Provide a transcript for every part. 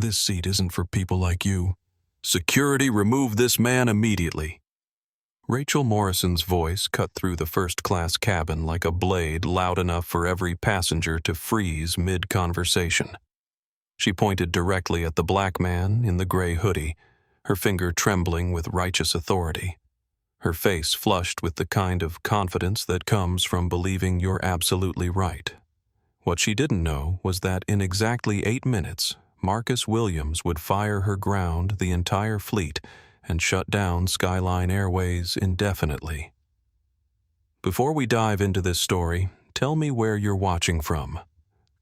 This seat isn't for people like you. Security, remove this man immediately. Rachel Morrison's voice cut through the first-class cabin like a blade loud enough for every passenger to freeze mid-conversation. She pointed directly at the black man in the gray hoodie, her finger trembling with righteous authority. Her face flushed with the kind of confidence that comes from believing you're absolutely right. What she didn't know was that in exactly 8 minutes, Marcus Williams would fire her ground the entire fleet and shut down Skyline Airways indefinitely. Before we dive into this story, tell me where you're watching from.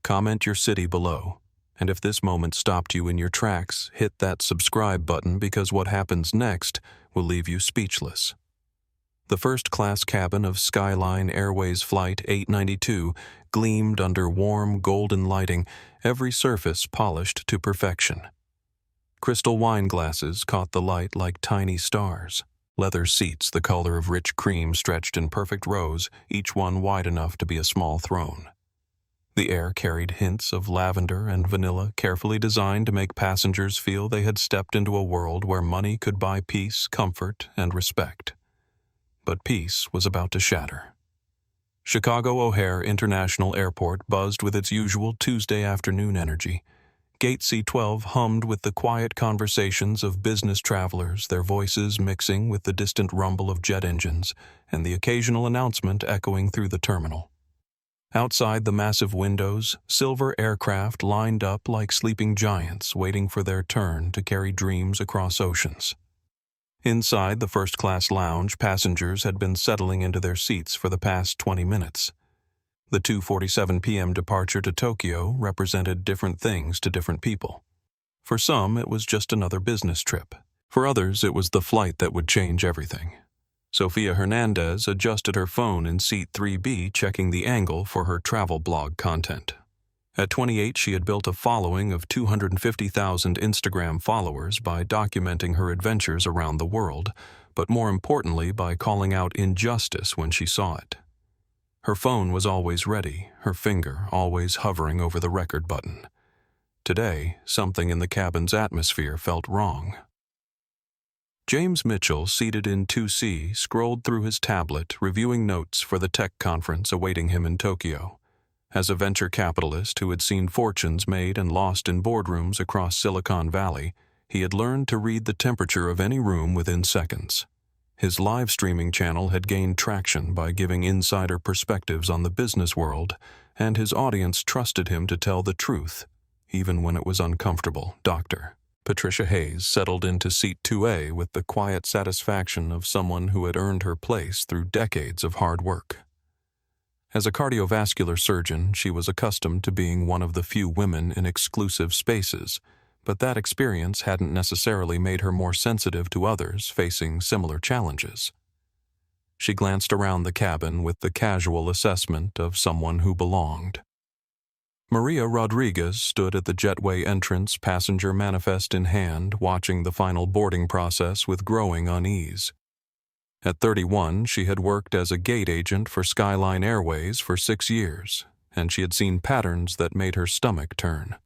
Comment your city below. And if this moment stopped you in your tracks, hit that subscribe button because what happens next will leave you speechless. The first-class cabin of Skyline Airways Flight 892 gleamed under warm golden lighting, every surface polished to perfection. Crystal wine glasses caught the light like tiny stars. Leather seats the color of rich cream stretched in perfect rows, each one wide enough to be a small throne. The air carried hints of lavender and vanilla, carefully designed to make passengers feel they had stepped into a world where money could buy peace, comfort, and respect. But peace was about to shatter. Chicago O'Hare International Airport buzzed with its usual Tuesday afternoon energy. Gate C-12 hummed with the quiet conversations of business travelers, their voices mixing with the distant rumble of jet engines, and the occasional announcement echoing through the terminal. Outside the massive windows, silver aircraft lined up like sleeping giants waiting for their turn to carry dreams across oceans. Inside the first-class lounge, passengers had been settling into their seats for the past 20 minutes. The 2:47 p.m. departure to Tokyo represented different things to different people. For some, it was just another business trip. For others, it was the flight that would change everything. Sophia Hernandez adjusted her phone in seat 3B, checking the angle for her travel blog content. At 28, she had built a following of 250,000 Instagram followers by documenting her adventures around the world, but more importantly by calling out injustice when she saw it. Her phone was always ready, her finger always hovering over the record button. Today, something in the cabin's atmosphere felt wrong. James Mitchell, seated in 2C, scrolled through his tablet, reviewing notes for the tech conference awaiting him in Tokyo. As a venture capitalist who had seen fortunes made and lost in boardrooms across Silicon Valley, he had learned to read the temperature of any room within seconds. His live streaming channel had gained traction by giving insider perspectives on the business world, and his audience trusted him to tell the truth, even when it was uncomfortable. Dr. Patricia Hayes settled into seat 2A with the quiet satisfaction of someone who had earned her place through decades of hard work. As a cardiovascular surgeon, she was accustomed to being one of the few women in exclusive spaces, but that experience hadn't necessarily made her more sensitive to others facing similar challenges. She glanced around the cabin with the casual assessment of someone who belonged. Maria Rodriguez stood at the jetway entrance, passenger manifest in hand, watching the final boarding process with growing unease. At 31, she had worked as a gate agent for Skyline Airways for 6 years, and she had seen patterns that made her stomach turn.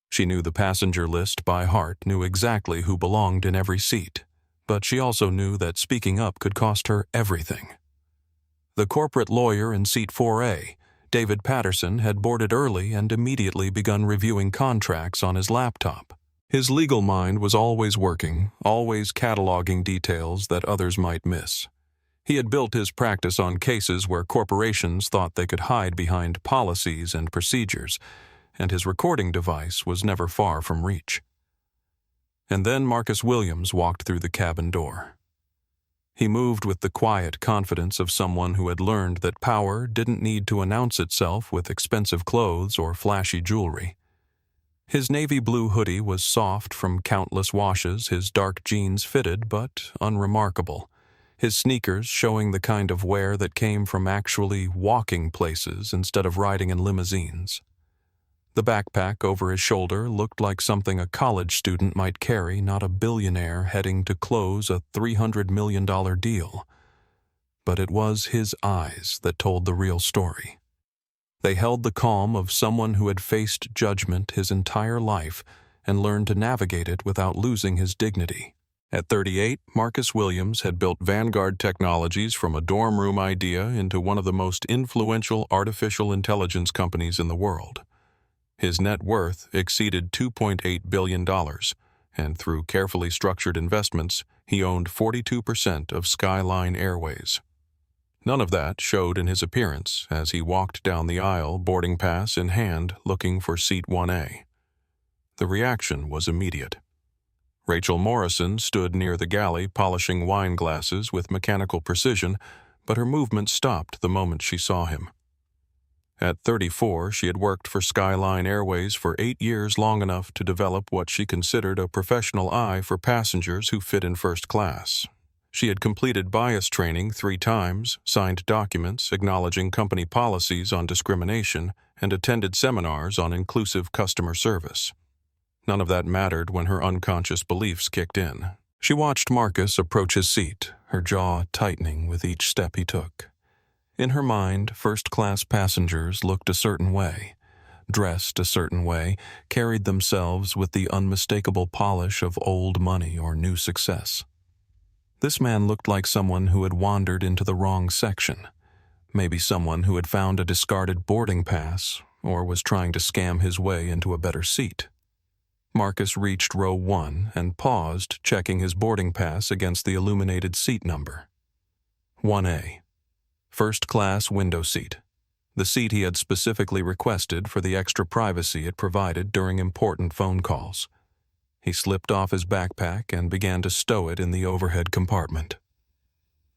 She knew the passenger list by heart, knew exactly who belonged in every seat, but she also knew that speaking up could cost her everything. The corporate lawyer in seat 4A, David Patterson, had boarded early and immediately begun reviewing contracts on his laptop. His legal mind was always working, always cataloging details that others might miss. He had built his practice on cases where corporations thought they could hide behind policies and procedures, and his recording device was never far from reach. And then Marcus Williams walked through the cabin door. He moved with the quiet confidence of someone who had learned that power didn't need to announce itself with expensive clothes or flashy jewelry. His navy blue hoodie was soft from countless washes, his dark jeans fitted but unremarkable, his sneakers showing the kind of wear that came from actually walking places instead of riding in limousines. The backpack over his shoulder looked like something a college student might carry, not a billionaire heading to close a $300 million deal. But it was his eyes that told the real story. They held the calm of someone who had faced judgment his entire life and learned to navigate it without losing his dignity. At 38, Marcus Williams had built Vanguard Technologies from a dorm room idea into one of the most influential artificial intelligence companies in the world. His net worth exceeded $2.8 billion, and through carefully structured investments, he owned 42% of Skyline Airways. None of that showed in his appearance as he walked down the aisle, boarding pass in hand, looking for seat 1A. The reaction was immediate. Rachel Morrison stood near the galley polishing wine glasses with mechanical precision, but her movement stopped the moment she saw him. At 34, she had worked for Skyline Airways for 8 years, long enough to develop what she considered a professional eye for passengers who fit in first class. She had completed bias training 3 times, signed documents acknowledging company policies on discrimination, and attended seminars on inclusive customer service. None of that mattered when her unconscious beliefs kicked in. She watched Marcus approach his seat, her jaw tightening with each step he took. In her mind, first-class passengers looked a certain way, dressed a certain way, carried themselves with the unmistakable polish of old money or new success. This man looked like someone who had wandered into the wrong section, maybe someone who had found a discarded boarding pass or was trying to scam his way into a better seat. Marcus reached row 1 and paused, checking his boarding pass against the illuminated seat number. 1A. First-class window seat. The seat he had specifically requested for the extra privacy it provided during important phone calls. He slipped off his backpack and began to stow it in the overhead compartment.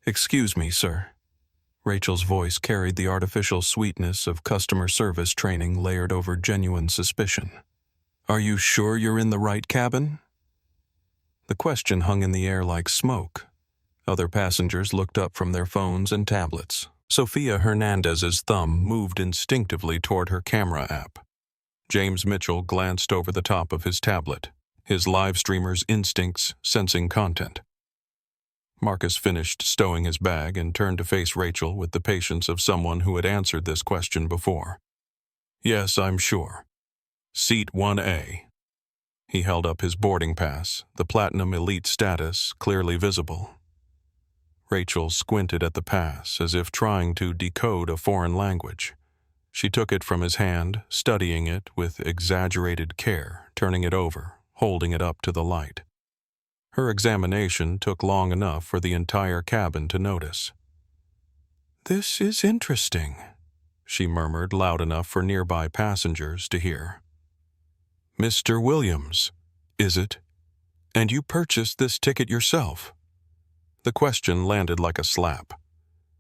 "Excuse me, sir." Rachel's voice carried the artificial sweetness of customer service training layered over genuine suspicion. "Are you sure you're in the right cabin?" The question hung in the air like smoke. Other passengers looked up from their phones and tablets. Sofia Hernandez's thumb moved instinctively toward her camera app. James Mitchell glanced over the top of his tablet, his live streamer's instincts sensing content. Marcus finished stowing his bag and turned to face Rachel with the patience of someone who had answered this question before. "Yes, I'm sure. Seat 1A. He held up his boarding pass, the Platinum Elite status clearly visible. Rachel squinted at the pass as if trying to decode a foreign language. She took it from his hand, studying it with exaggerated care, turning it over, holding it up to the light. Her examination took long enough for the entire cabin to notice. "This is interesting," she murmured loud enough for nearby passengers to hear. "Mr. Williams, is it? And you purchased this ticket yourself?" The question landed like a slap.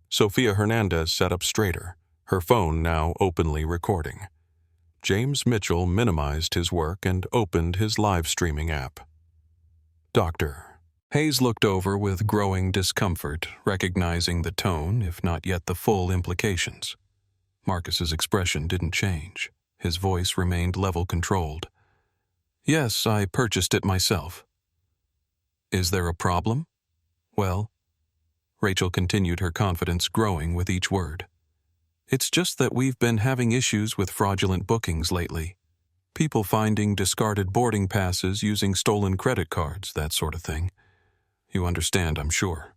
Sofia Hernandez sat up straighter, her phone now openly recording. James Mitchell minimized his work and opened his live streaming app. "Doctor." Hayes looked over with growing discomfort, recognizing the tone, if not yet the full implications. Marcus's expression didn't change. His voice remained level-controlled. "Yes, I purchased it myself." "Is there a problem?" "Well," Rachel continued, her confidence growing with each word. "It's just that we've been having issues with fraudulent bookings lately. People finding discarded boarding passes using stolen credit cards, that sort of thing. You understand, I'm sure.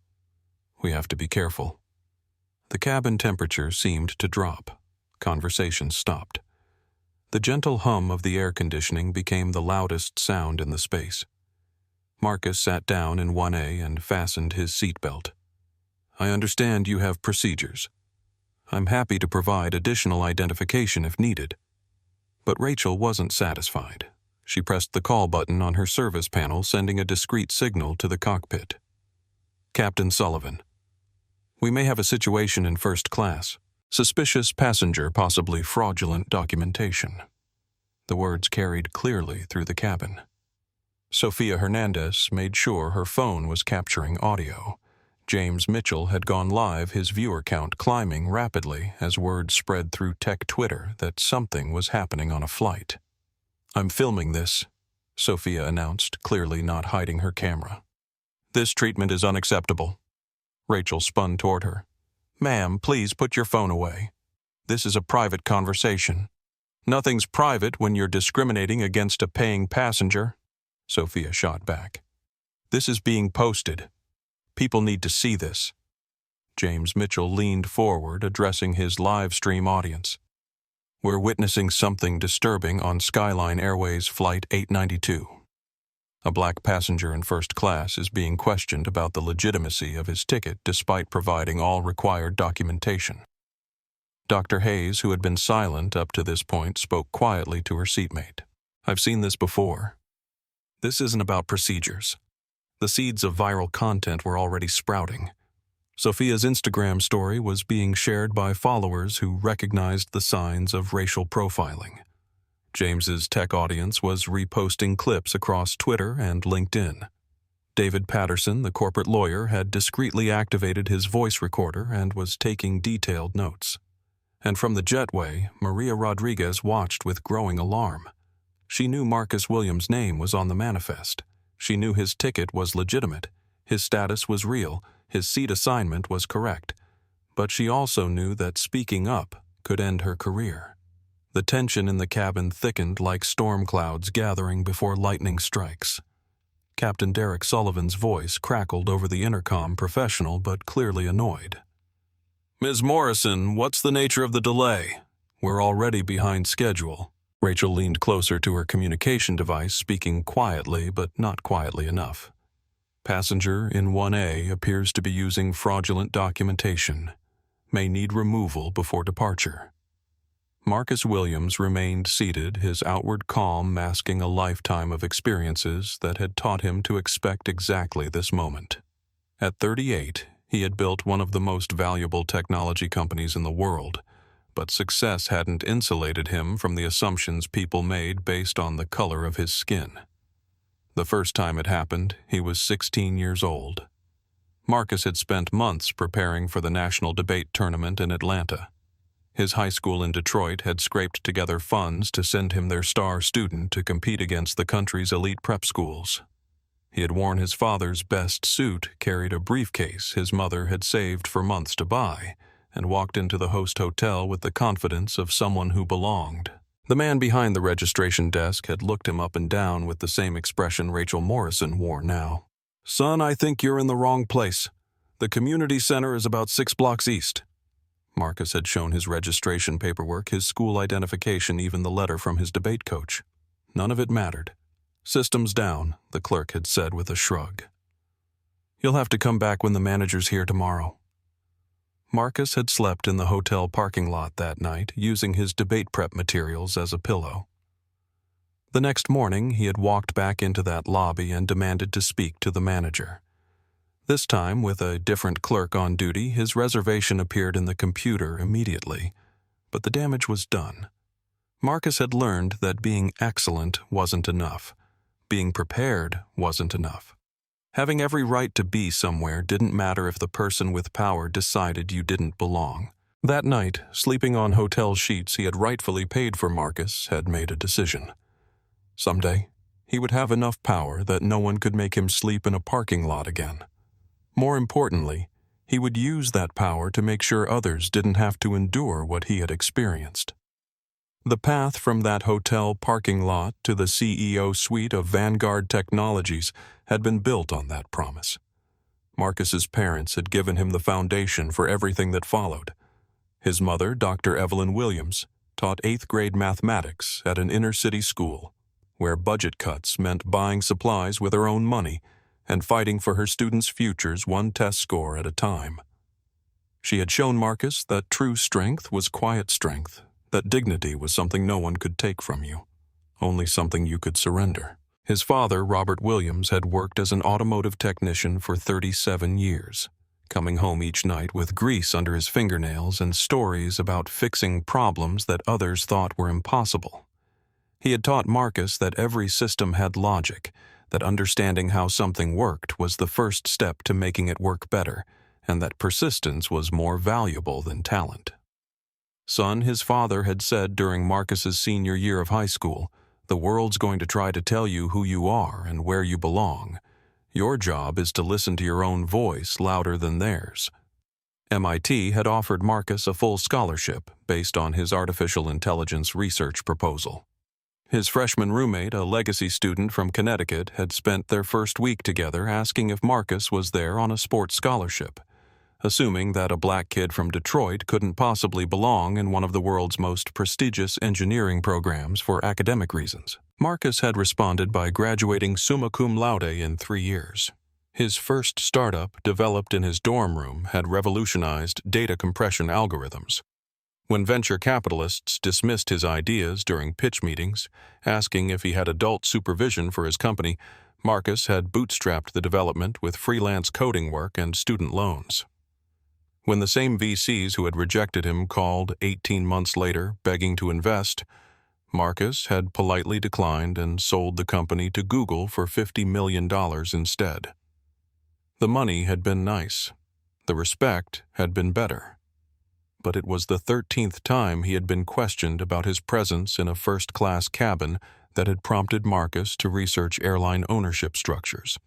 We have to be careful." The cabin temperature seemed to drop. Conversation stopped. The gentle hum of the air conditioning became the loudest sound in the space. Marcus sat down in 1A and fastened his seatbelt. "I understand you have procedures. I'm happy to provide additional identification if needed." But Rachel wasn't satisfied. She pressed the call button on her service panel, sending a discreet signal to the cockpit. "Captain Sullivan, we may have a situation in first class. Suspicious passenger, possibly fraudulent documentation." The words carried clearly through the cabin. Sofia Hernandez made sure her phone was capturing audio. James Mitchell had gone live, his viewer count climbing rapidly as word spread through tech Twitter that something was happening on a flight. "I'm filming this," Sofia announced, clearly not hiding her camera. "This treatment is unacceptable." Rachel spun toward her. "Ma'am, please put your phone away. This is a private conversation." Nothing's private when you're discriminating against a paying passenger, Sophia shot back. This is being posted. People need to see this. James Mitchell leaned forward, addressing his live stream audience. We're witnessing something disturbing on Skyline Airways Flight 892. A black passenger in first class is being questioned about the legitimacy of his ticket despite providing all required documentation. Dr. Hayes, who had been silent up to this point, spoke quietly to her seatmate. I've seen this before. This isn't about procedures. The seeds of viral content were already sprouting. Sophia's Instagram story was being shared by followers who recognized the signs of racial profiling. James's tech audience was reposting clips across Twitter and LinkedIn. David Patterson, the corporate lawyer, had discreetly activated his voice recorder and was taking detailed notes. And from the jetway, Maria Rodriguez watched with growing alarm. She knew Marcus Williams' name was on the manifest. She knew his ticket was legitimate, his status was real, his seat assignment was correct. But she also knew that speaking up could end her career. The tension in the cabin thickened like storm clouds gathering before lightning strikes. Captain Derek Sullivan's voice crackled over the intercom, professional but clearly annoyed. Ms. Morrison, what's the nature of the delay? We're already behind schedule. Rachel leaned closer to her communication device, speaking quietly but not quietly enough. Passenger in 1A appears to be using fraudulent documentation. May need removal before departure. Marcus Williams remained seated, his outward calm masking a lifetime of experiences that had taught him to expect exactly this moment. At 38, he had built one of the most valuable technology companies in the world, but success hadn't insulated him from the assumptions people made based on the color of his skin. The first time it happened, he was 16 years old. Marcus had spent months preparing for the national debate tournament in Atlanta. His high school in Detroit had scraped together funds to send him their star student to compete against the country's elite prep schools. He had worn his father's best suit, carried a briefcase his mother had saved for months to buy, and walked into the host hotel with the confidence of someone who belonged. The man behind the registration desk had looked him up and down with the same expression Rachel Morrison wore now. Son, I think you're in the wrong place. The community center is about 6 blocks east. Marcus had shown his registration paperwork, his school identification, even the letter from his debate coach. None of it mattered. Systems down, the clerk had said with a shrug. You'll have to come back when the manager's here tomorrow. Marcus had slept in the hotel parking lot that night, using his debate prep materials as a pillow. The next morning, he had walked back into that lobby and demanded to speak to the manager. This time, with a different clerk on duty, his reservation appeared in the computer immediately, but the damage was done. Marcus had learned that being excellent wasn't enough. Being prepared wasn't enough. Having every right to be somewhere didn't matter if the person with power decided you didn't belong. That night, sleeping on hotel sheets he had rightfully paid for, Marcus had made a decision. Someday, he would have enough power that no one could make him sleep in a parking lot again. More importantly, he would use that power to make sure others didn't have to endure what he had experienced. The path from that hotel parking lot to the CEO suite of Vanguard Technologies had been built on that promise. Marcus's parents had given him the foundation for everything that followed. His mother, Dr. Evelyn Williams, taught 8th grade mathematics at an inner-city school, where budget cuts meant buying supplies with her own money and fighting for her students' futures one test score at a time. She had shown Marcus that true strength was quiet strength, that dignity was something no one could take from you, only something you could surrender. His father, Robert Williams, had worked as an automotive technician for 37 years, coming home each night with grease under his fingernails and stories about fixing problems that others thought were impossible. He had taught Marcus that every system had logic, that understanding how something worked was the first step to making it work better, and that persistence was more valuable than talent. Son, his father had said during Marcus's senior year of high school, the world's going to try to tell you who you are and where you belong. Your job is to listen to your own voice louder than theirs. MIT had offered Marcus a full scholarship based on his artificial intelligence research proposal. His freshman roommate, a legacy student from Connecticut, had spent their first week together asking if Marcus was there on a sports scholarship, assuming that a black kid from Detroit couldn't possibly belong in one of the world's most prestigious engineering programs for academic reasons. Marcus had responded by graduating summa cum laude in 3 years. His first startup, developed in his dorm room, had revolutionized data compression algorithms. When venture capitalists dismissed his ideas during pitch meetings, asking if he had adult supervision for his company, Marcus had bootstrapped the development with freelance coding work and student loans. When the same VCs who had rejected him called 18 months later begging to invest, Marcus had politely declined and sold the company to Google for $50 million instead. The money had been nice. The respect had been better. But it was the 13th time he had been questioned about his presence in a first-class cabin that had prompted Marcus to research airline ownership structures.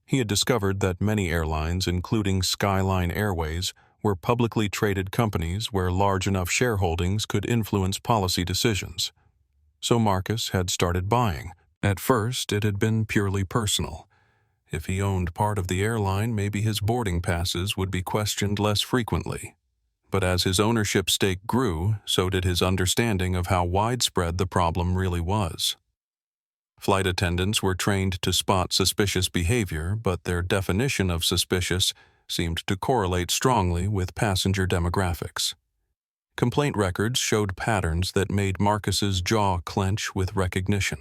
He had discovered that many airlines, including Skyline Airways, were publicly traded companies where large enough shareholdings could influence policy decisions. So Marcus had started buying. At first, it had been purely personal. If he owned part of the airline, maybe his boarding passes would be questioned less frequently. But as his ownership stake grew, so did his understanding of how widespread the problem really was. Flight attendants were trained to spot suspicious behavior, but their definition of suspicious seemed to correlate strongly with passenger demographics. Complaint records showed patterns that made Marcus's jaw clench with recognition.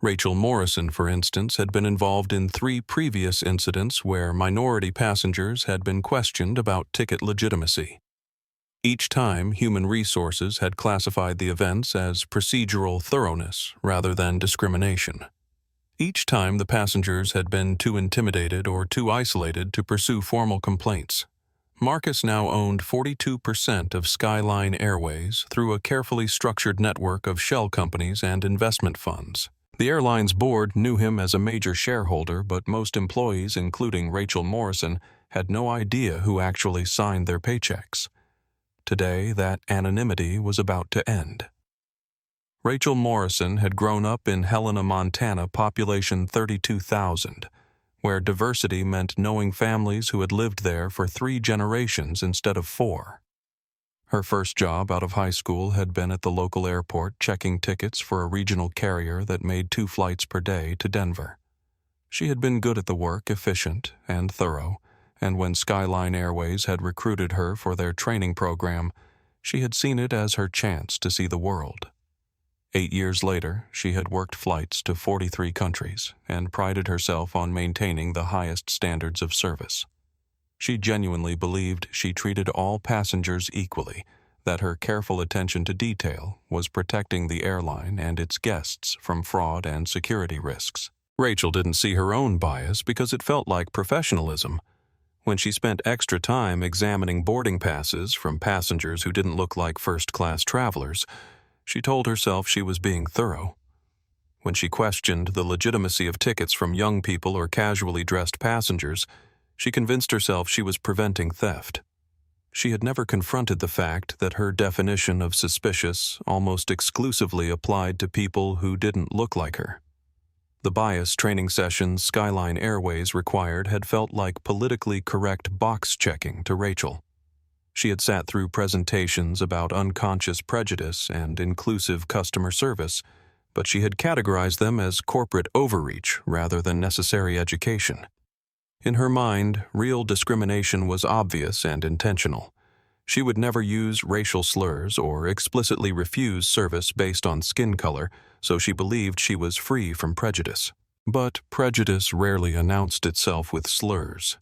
Rachel Morrison, for instance, had been involved in 3 previous incidents where minority passengers had been questioned about ticket legitimacy. Each time, human resources had classified the events as procedural thoroughness rather than discrimination. Each time, the passengers had been too intimidated or too isolated to pursue formal complaints. Marcus now owned 42% of Skyline Airways through a carefully structured network of shell companies and investment funds. The airline's board knew him as a major shareholder, but most employees, including Rachel Morrison, had no idea who actually signed their paychecks. Today, that anonymity was about to end. Rachel Morrison had grown up in Helena, Montana, population 32,000, where diversity meant knowing families who had lived there for 3 generations instead of 4. Her first job out of high school had been at the local airport checking tickets for a regional carrier that made 2 flights per day to Denver. She had been good at the work, efficient and thorough, and when Skyline Airways had recruited her for their training program, she had seen it as her chance to see the world. 8 years later, she had worked flights to 43 countries and prided herself on maintaining the highest standards of service. She genuinely believed she treated all passengers equally, that her careful attention to detail was protecting the airline and its guests from fraud and security risks. Rachel didn't see her own bias because it felt like professionalism. When she spent extra time examining boarding passes from passengers who didn't look like first-class travelers, she told herself she was being thorough. When she questioned the legitimacy of tickets from young people or casually dressed passengers, she convinced herself she was preventing theft. She had never confronted the fact that her definition of suspicious almost exclusively applied to people who didn't look like her. The bias training sessions Skyline Airways required had felt like politically correct box-checking to Rachel. She had sat through presentations about unconscious prejudice and inclusive customer service, but she had categorized them as corporate overreach rather than necessary education. In her mind, real discrimination was obvious and intentional. She would never use racial slurs or explicitly refuse service based on skin color, so she believed she was free from prejudice. But prejudice rarely announced itself with slurs.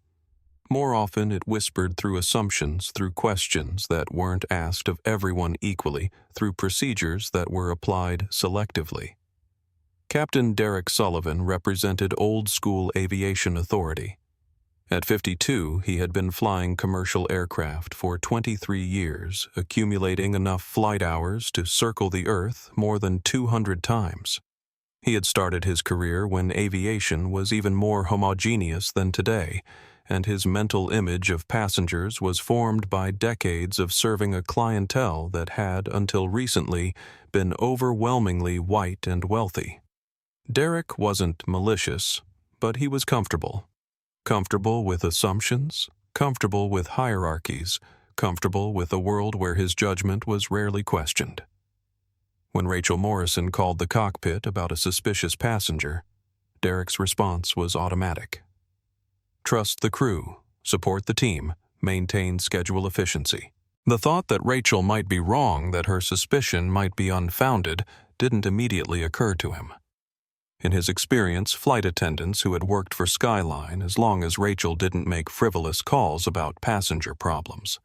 More often, it whispered through assumptions, through questions that weren't asked of everyone equally, through procedures that were applied selectively. Captain Derek Sullivan represented old-school aviation authority. At 52, he had been flying commercial aircraft for 23 years, accumulating enough flight hours to circle the Earth more than 200 times. He had started his career when aviation was even more homogeneous than today, and his mental image of passengers was formed by decades of serving a clientele that had, until recently, been overwhelmingly white and wealthy. Derek wasn't malicious, but he was comfortable. Comfortable with assumptions, comfortable with hierarchies, comfortable with a world where his judgment was rarely questioned. When Rachel Morrison called the cockpit about a suspicious passenger, Derek's response was automatic. Trust the crew, support the team, maintain schedule efficiency. The thought that Rachel might be wrong, that her suspicion might be unfounded, didn't immediately occur to him. In his experience, flight attendants who had worked for Skyline as long as Rachel didn't make frivolous calls about passenger problems.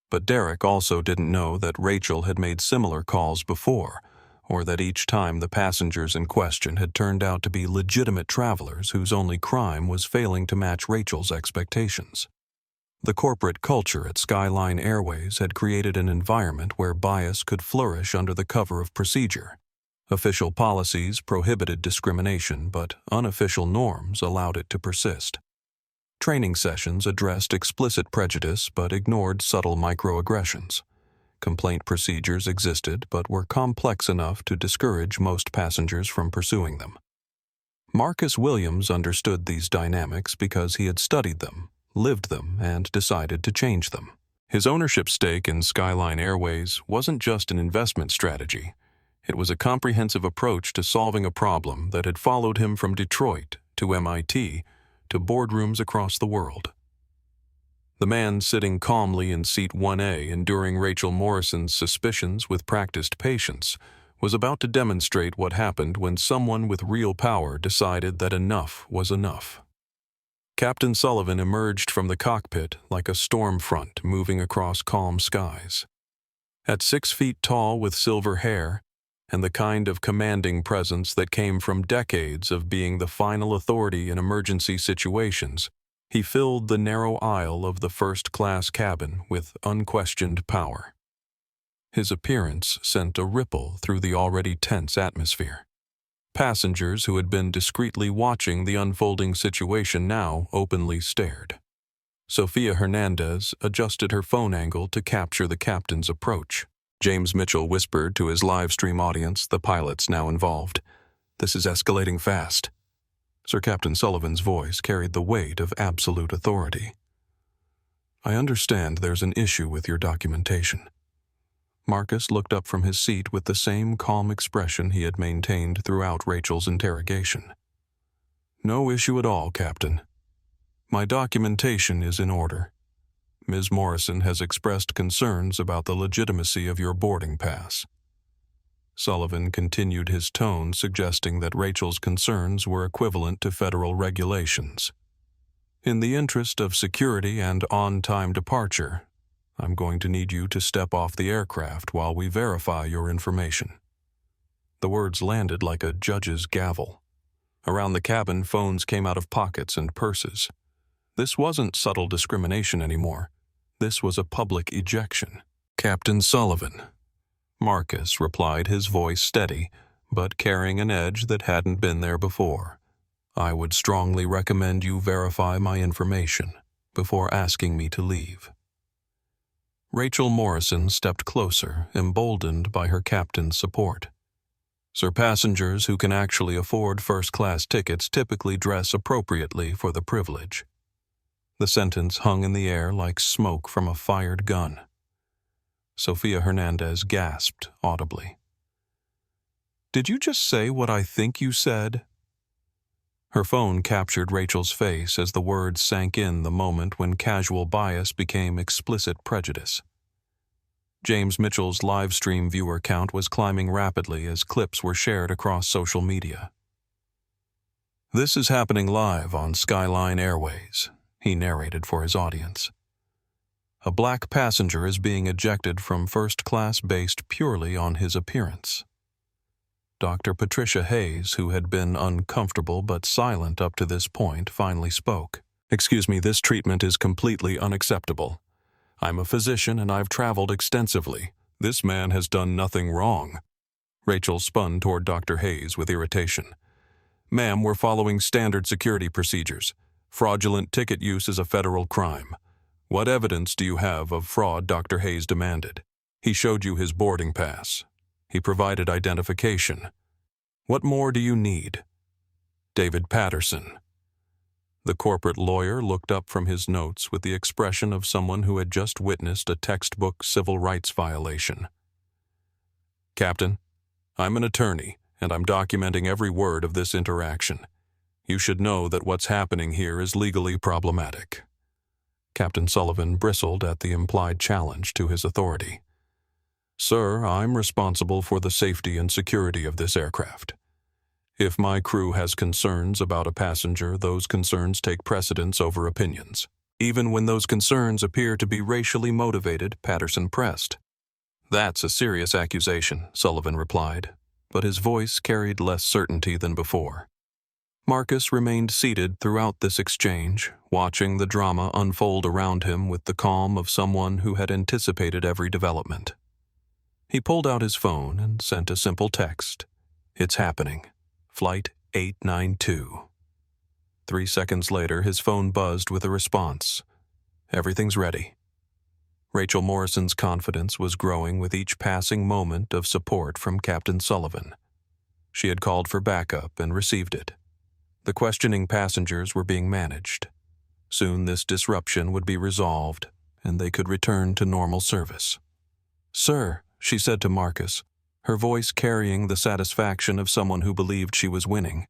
But Derek also didn't know that Rachel had made similar calls before, or that each time the passengers in question had turned out to be legitimate travelers whose only crime was failing to match Rachel's expectations. The corporate culture at Skyline Airways had created an environment where bias could flourish under the cover of procedure. Official policies prohibited discrimination, but unofficial norms allowed it to persist. Training sessions addressed explicit prejudice but ignored subtle microaggressions. Complaint procedures existed but were complex enough to discourage most passengers from pursuing them. Marcus Williams understood these dynamics because he had studied them, lived them, and decided to change them. His ownership stake in Skyline Airways wasn't just an investment strategy. It was a comprehensive approach to solving a problem that had followed him from Detroit to MIT to boardrooms across the world. The man sitting calmly in seat 1A, enduring Rachel Morrison's suspicions with practiced patience, was about to demonstrate what happened when someone with real power decided that enough was enough. Captain Sullivan emerged from the cockpit like a storm front moving across calm skies. At 6 feet tall with silver hair, and the kind of commanding presence that came from decades of being the final authority in emergency situations, he filled the narrow aisle of the first-class cabin with unquestioned power. His appearance sent a ripple through the already tense atmosphere. Passengers who had been discreetly watching the unfolding situation now openly stared. Sophia Hernandez adjusted her phone angle to capture the captain's approach. James Mitchell whispered to his live stream audience, the pilots now involved, "This is escalating fast." Sir Captain Sullivan's voice carried the weight of absolute authority. "I understand there's an issue with your documentation." Marcus looked up from his seat with the same calm expression he had maintained throughout Rachel's interrogation. "No issue at all, Captain. My documentation is in order. Ms. Morrison has expressed concerns about the legitimacy of your boarding pass." Sullivan continued his tone, suggesting that Rachel's concerns were equivalent to federal regulations. "In the interest of security and on-time departure, I'm going to need you to step off the aircraft while we verify your information." The words landed like a judge's gavel. Around the cabin, phones came out of pockets and purses. This wasn't subtle discrimination anymore. This was a public ejection. "Captain Sullivan," Marcus replied, his voice steady, but carrying an edge that hadn't been there before. "I would strongly recommend you verify my information before asking me to leave." Rachel Morrison stepped closer, emboldened by her captain's support. Sir passengers who can actually afford first-class tickets typically dress appropriately for the privilege. The sentence hung in the air like smoke from a fired gun. Sophia Hernandez gasped audibly. "Did you just say what I think you said?" Her phone captured Rachel's face as the words sank in the moment when casual bias became explicit prejudice. James Mitchell's live stream viewer count was climbing rapidly as clips were shared across social media. "This is happening live on Skyline Airways," he narrated for his audience. "A black passenger is being ejected from first class based purely on his appearance." Dr. Patricia Hayes, who had been uncomfortable but silent up to this point, finally spoke. "Excuse me, this treatment is completely unacceptable. I'm a physician and I've traveled extensively. This man has done nothing wrong." Rachel spun toward Dr. Hayes with irritation. "Ma'am, we're following standard security procedures. Fraudulent ticket use is a federal crime. What evidence do you have of fraud? Dr. Hayes demanded. He showed you his boarding pass. He provided identification. What more do you need? David Patterson. The corporate lawyer looked up from his notes with the expression of someone who had just witnessed a textbook civil rights violation. Captain, I'm an attorney, and I'm documenting every word of this interaction. You should know that what's happening here is legally problematic. Captain Sullivan bristled at the implied challenge to his authority. Sir, I'm responsible for the safety and security of this aircraft. If my crew has concerns about a passenger, those concerns take precedence over opinions. Even when those concerns appear to be racially motivated, Patterson pressed. That's a serious accusation, Sullivan replied, but his voice carried less certainty than before. Marcus remained seated throughout this exchange, watching the drama unfold around him with the calm of someone who had anticipated every development. He pulled out his phone and sent a simple text. It's happening. Flight 892. 3 seconds later, his phone buzzed with a response. Everything's ready. Rachel Morrison's confidence was growing with each passing moment of support from Captain Sullivan. She had called for backup and received it. The questioning passengers were being managed. Soon this disruption would be resolved, and they could return to normal service. Sir, she said to Marcus, her voice carrying the satisfaction of someone who believed she was winning.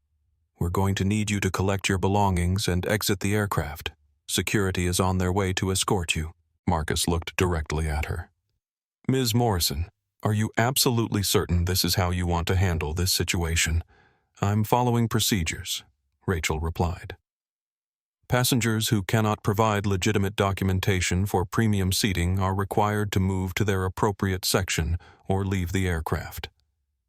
We're going to need you to collect your belongings and exit the aircraft. Security is on their way to escort you. Marcus looked directly at her. Ms. Morrison, are you absolutely certain this is how you want to handle this situation? I'm following procedures, Rachel replied. Passengers who cannot provide legitimate documentation for premium seating are required to move to their appropriate section or leave the aircraft.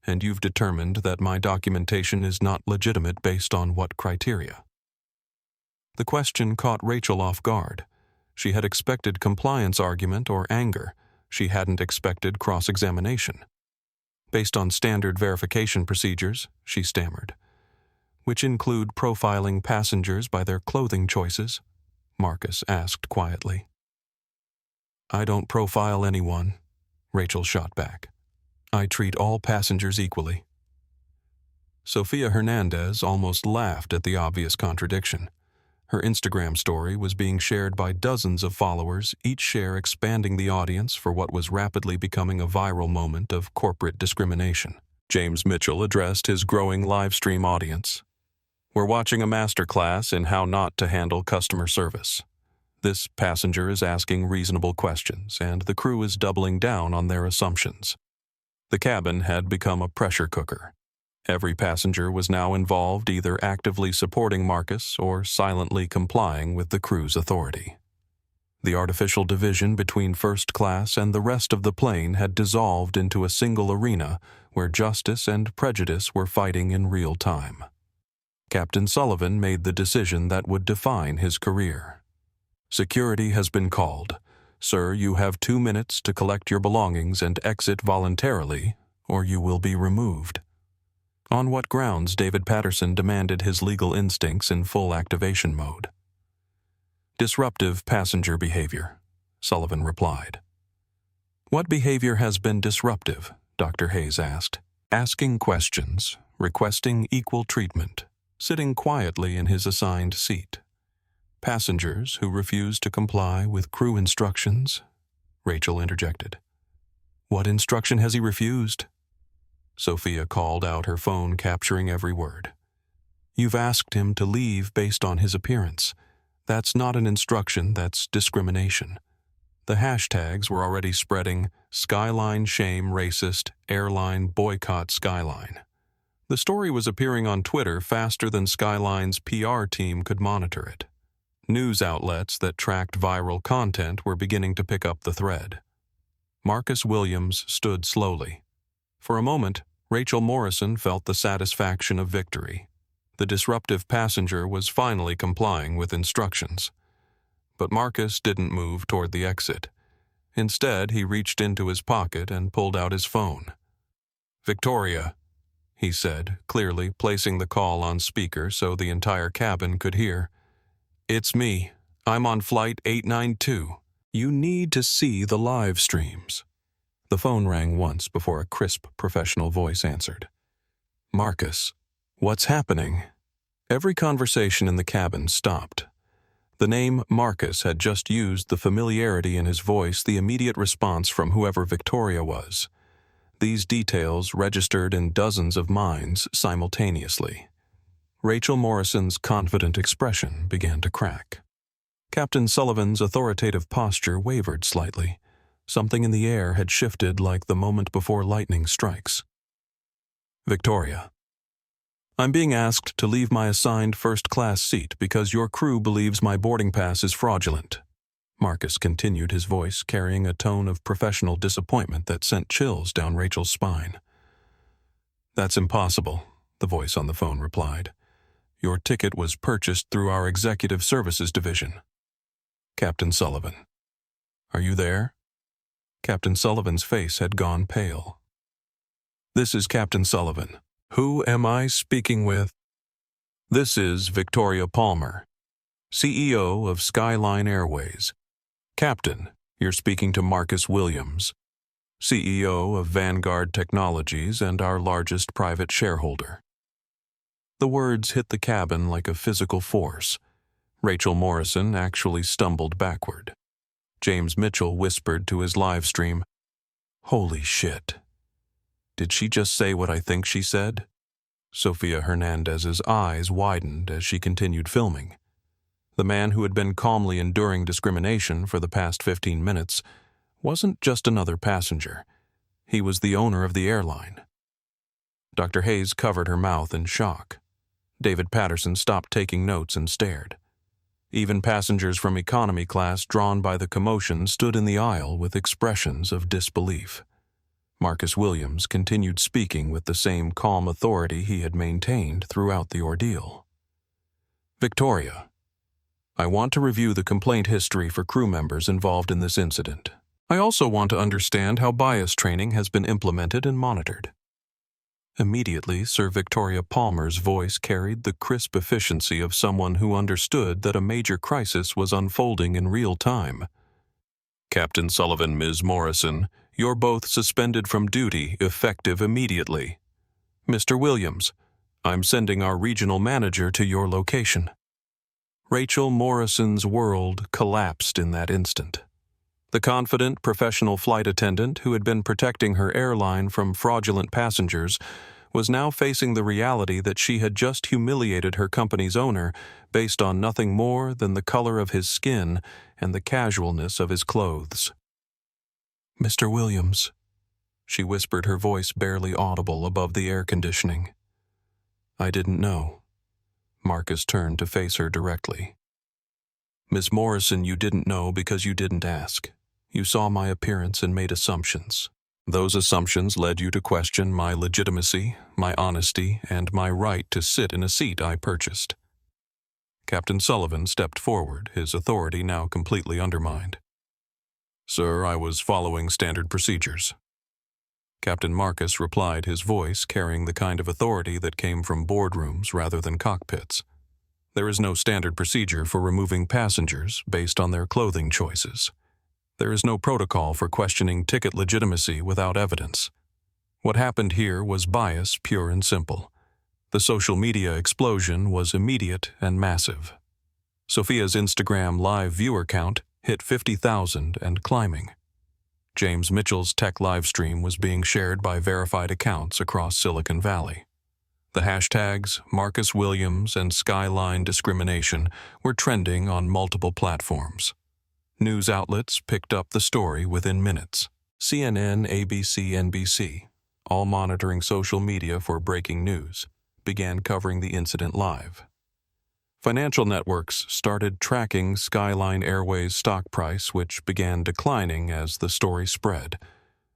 And you've determined that my documentation is not legitimate based on what criteria? The question caught Rachel off guard. She had expected compliance argument or anger. She hadn't expected cross-examination. Based on standard verification procedures, she stammered, which include profiling passengers by their clothing choices, Marcus asked quietly. I don't profile anyone, Rachel shot back. I treat all passengers equally. Sofia Hernandez almost laughed at the obvious contradiction. Her Instagram story was being shared by dozens of followers, each share expanding the audience for what was rapidly becoming a viral moment of corporate discrimination. James Mitchell addressed his growing live stream audience. We're watching a masterclass in how not to handle customer service. This passenger is asking reasonable questions, and the crew is doubling down on their assumptions. The cabin had become a pressure cooker. Every passenger was now involved, either actively supporting Marcus or silently complying with the crew's authority. The artificial division between first class and the rest of the plane had dissolved into a single arena where justice and prejudice were fighting in real time. Captain Sullivan made the decision that would define his career. Security has been called. Sir, you have 2 minutes to collect your belongings and exit voluntarily, or you will be removed. On what grounds? David Patterson demanded, his legal instincts in full activation mode. Disruptive passenger behavior, Sullivan replied. What behavior has been disruptive? Dr. Hayes asked. Asking questions, requesting equal treatment, sitting quietly in his assigned seat. Passengers who refuse to comply with crew instructions, Rachel interjected. What instruction has he refused? Sophia called out, her phone capturing every word. You've asked him to leave based on his appearance. That's not an instruction, that's discrimination. The hashtags were already spreading, Skyline shame racist, airline boycott Skyline. The story was appearing on Twitter faster than Skyline's PR team could monitor it. News outlets that tracked viral content were beginning to pick up the thread. Marcus Williams stood slowly. For a moment, Rachel Morrison felt the satisfaction of victory. The disruptive passenger was finally complying with instructions. But Marcus didn't move toward the exit. Instead, he reached into his pocket and pulled out his phone. Victoria, he said, clearly placing the call on speaker so the entire cabin could hear. It's me. I'm on flight 892. You need to see the live streams. The phone rang once before a crisp professional voice answered. Marcus, what's happening? Every conversation in the cabin stopped. The name Marcus had just used the familiarity in his voice, the immediate response from whoever Victoria was. These details registered in dozens of minds simultaneously. Rachel Morrison's confident expression began to crack. Captain Sullivan's authoritative posture wavered slightly. Something in the air had shifted like the moment before lightning strikes. Victoria. I'm being asked to leave my assigned first-class seat because your crew believes my boarding pass is fraudulent. Marcus continued, his voice carrying a tone of professional disappointment that sent chills down Rachel's spine. That's impossible, the voice on the phone replied. Your ticket was purchased through our executive services division. Captain Sullivan. Are you there? Captain Sullivan's face had gone pale. This is Captain Sullivan. Who am I speaking with? This is Victoria Palmer, CEO of Skyline Airways. Captain, you're speaking to Marcus Williams, CEO of Vanguard Technologies and our largest private shareholder. The words hit the cabin like a physical force. Rachel Morrison actually stumbled backward. James Mitchell whispered to his live stream, Holy shit. Did she just say what I think she said? Sofia Hernandez's eyes widened as she continued filming. The man who had been calmly enduring discrimination for the past 15 minutes wasn't just another passenger. He was the owner of the airline. Dr. Hayes covered her mouth in shock. David Patterson stopped taking notes and stared. Even passengers from economy class, drawn by the commotion, stood in the aisle with expressions of disbelief. Marcus Williams continued speaking with the same calm authority he had maintained throughout the ordeal. Victoria, I want to review the complaint history for crew members involved in this incident. I also want to understand how bias training has been implemented and monitored. Immediately, Sir Victoria Palmer's voice carried the crisp efficiency of someone who understood that a major crisis was unfolding in real time. Captain Sullivan, Ms. Morrison, you're both suspended from duty, effective immediately. Mr. Williams, I'm sending our regional manager to your location. Rachel Morrison's world collapsed in that instant. The confident, professional flight attendant who had been protecting her airline from fraudulent passengers was now facing the reality that she had just humiliated her company's owner based on nothing more than the color of his skin and the casualness of his clothes. Mr. Williams, she whispered, her voice barely audible above the air conditioning. I didn't know. Marcus turned to face her directly. Ms. Morrison, you didn't know because you didn't ask. You saw my appearance and made assumptions. Those assumptions led you to question my legitimacy, my honesty, and my right to sit in a seat I purchased. Captain Sullivan stepped forward, his authority now completely undermined. Sir, I was following standard procedures. Captain Marcus replied, his voice carrying the kind of authority that came from boardrooms rather than cockpits. There is no standard procedure for removing passengers based on their clothing choices. There is no protocol for questioning ticket legitimacy without evidence. What happened here was bias, pure and simple. The social media explosion was immediate and massive. Sofia's Instagram live viewer count hit 50,000 and climbing. James Mitchell's tech livestream was being shared by verified accounts across Silicon Valley. The hashtags Marcus Williams and Skyline Discrimination were trending on multiple platforms. News outlets picked up the story within minutes. CNN, ABC, NBC, all monitoring social media for breaking news, began covering the incident live. Financial networks started tracking Skyline Airways' stock price, which began declining as the story spread.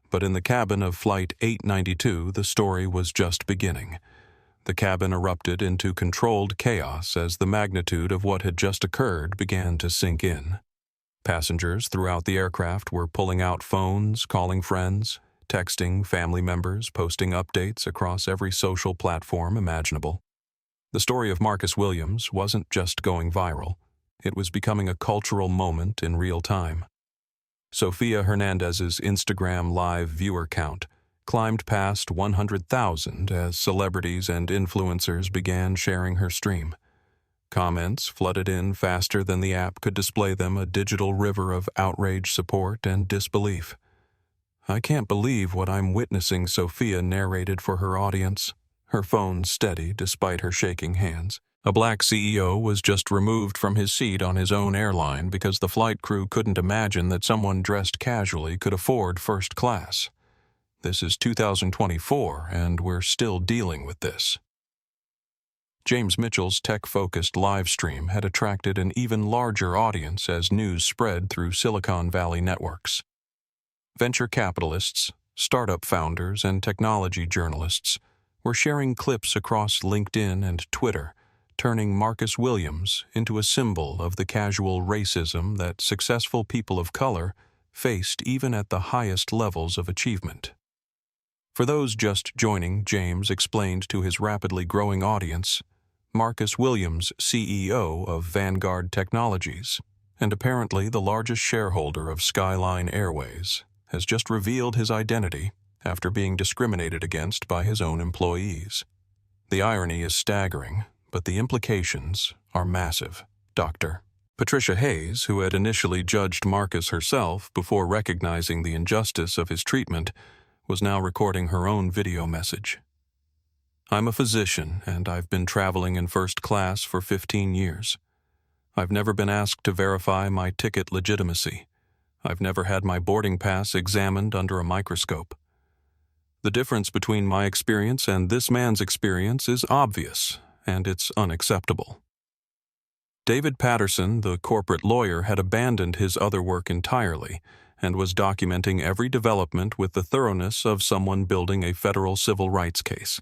But in the cabin of Flight 892, the story was just beginning. The cabin erupted into controlled chaos as the magnitude of what had just occurred began to sink in. Passengers throughout the aircraft were pulling out phones, calling friends, texting family members, posting updates across every social platform imaginable. The story of Marcus Williams wasn't just going viral. It was becoming a cultural moment in real time. Sofia Hernandez's Instagram live viewer count climbed past 100,000 as celebrities and influencers began sharing her stream. Comments flooded in faster than the app could display them, a digital river of outrage, support, and disbelief. "I can't believe what I'm witnessing," Sofia narrated for her audience, her phone steady despite her shaking hands. A black CEO was just removed from his seat on his own airline because the flight crew couldn't imagine that someone dressed casually could afford first class. This is 2024, and we're still dealing with this. James Mitchell's tech-focused live stream had attracted an even larger audience as news spread through Silicon Valley networks. Venture capitalists, startup founders, and technology journalists were sharing clips across LinkedIn and Twitter, turning Marcus Williams into a symbol of the casual racism that successful people of color faced even at the highest levels of achievement. For those just joining, James explained to his rapidly growing audience, Marcus Williams, CEO of Vanguard Technologies, and apparently the largest shareholder of Skyline Airways, has just revealed his identity after being discriminated against by his own employees. The irony is staggering, but the implications are massive. Dr. Patricia Hayes, who had initially judged Marcus herself before recognizing the injustice of his treatment, was now recording her own video message. "I'm a physician, and I've been traveling in first class for 15 years. I've never been asked to verify my ticket legitimacy. I've never had my boarding pass examined under a microscope. The difference between my experience and this man's experience is obvious, and it's unacceptable." David Patterson, the corporate lawyer, had abandoned his other work entirely and was documenting every development with the thoroughness of someone building a federal civil rights case.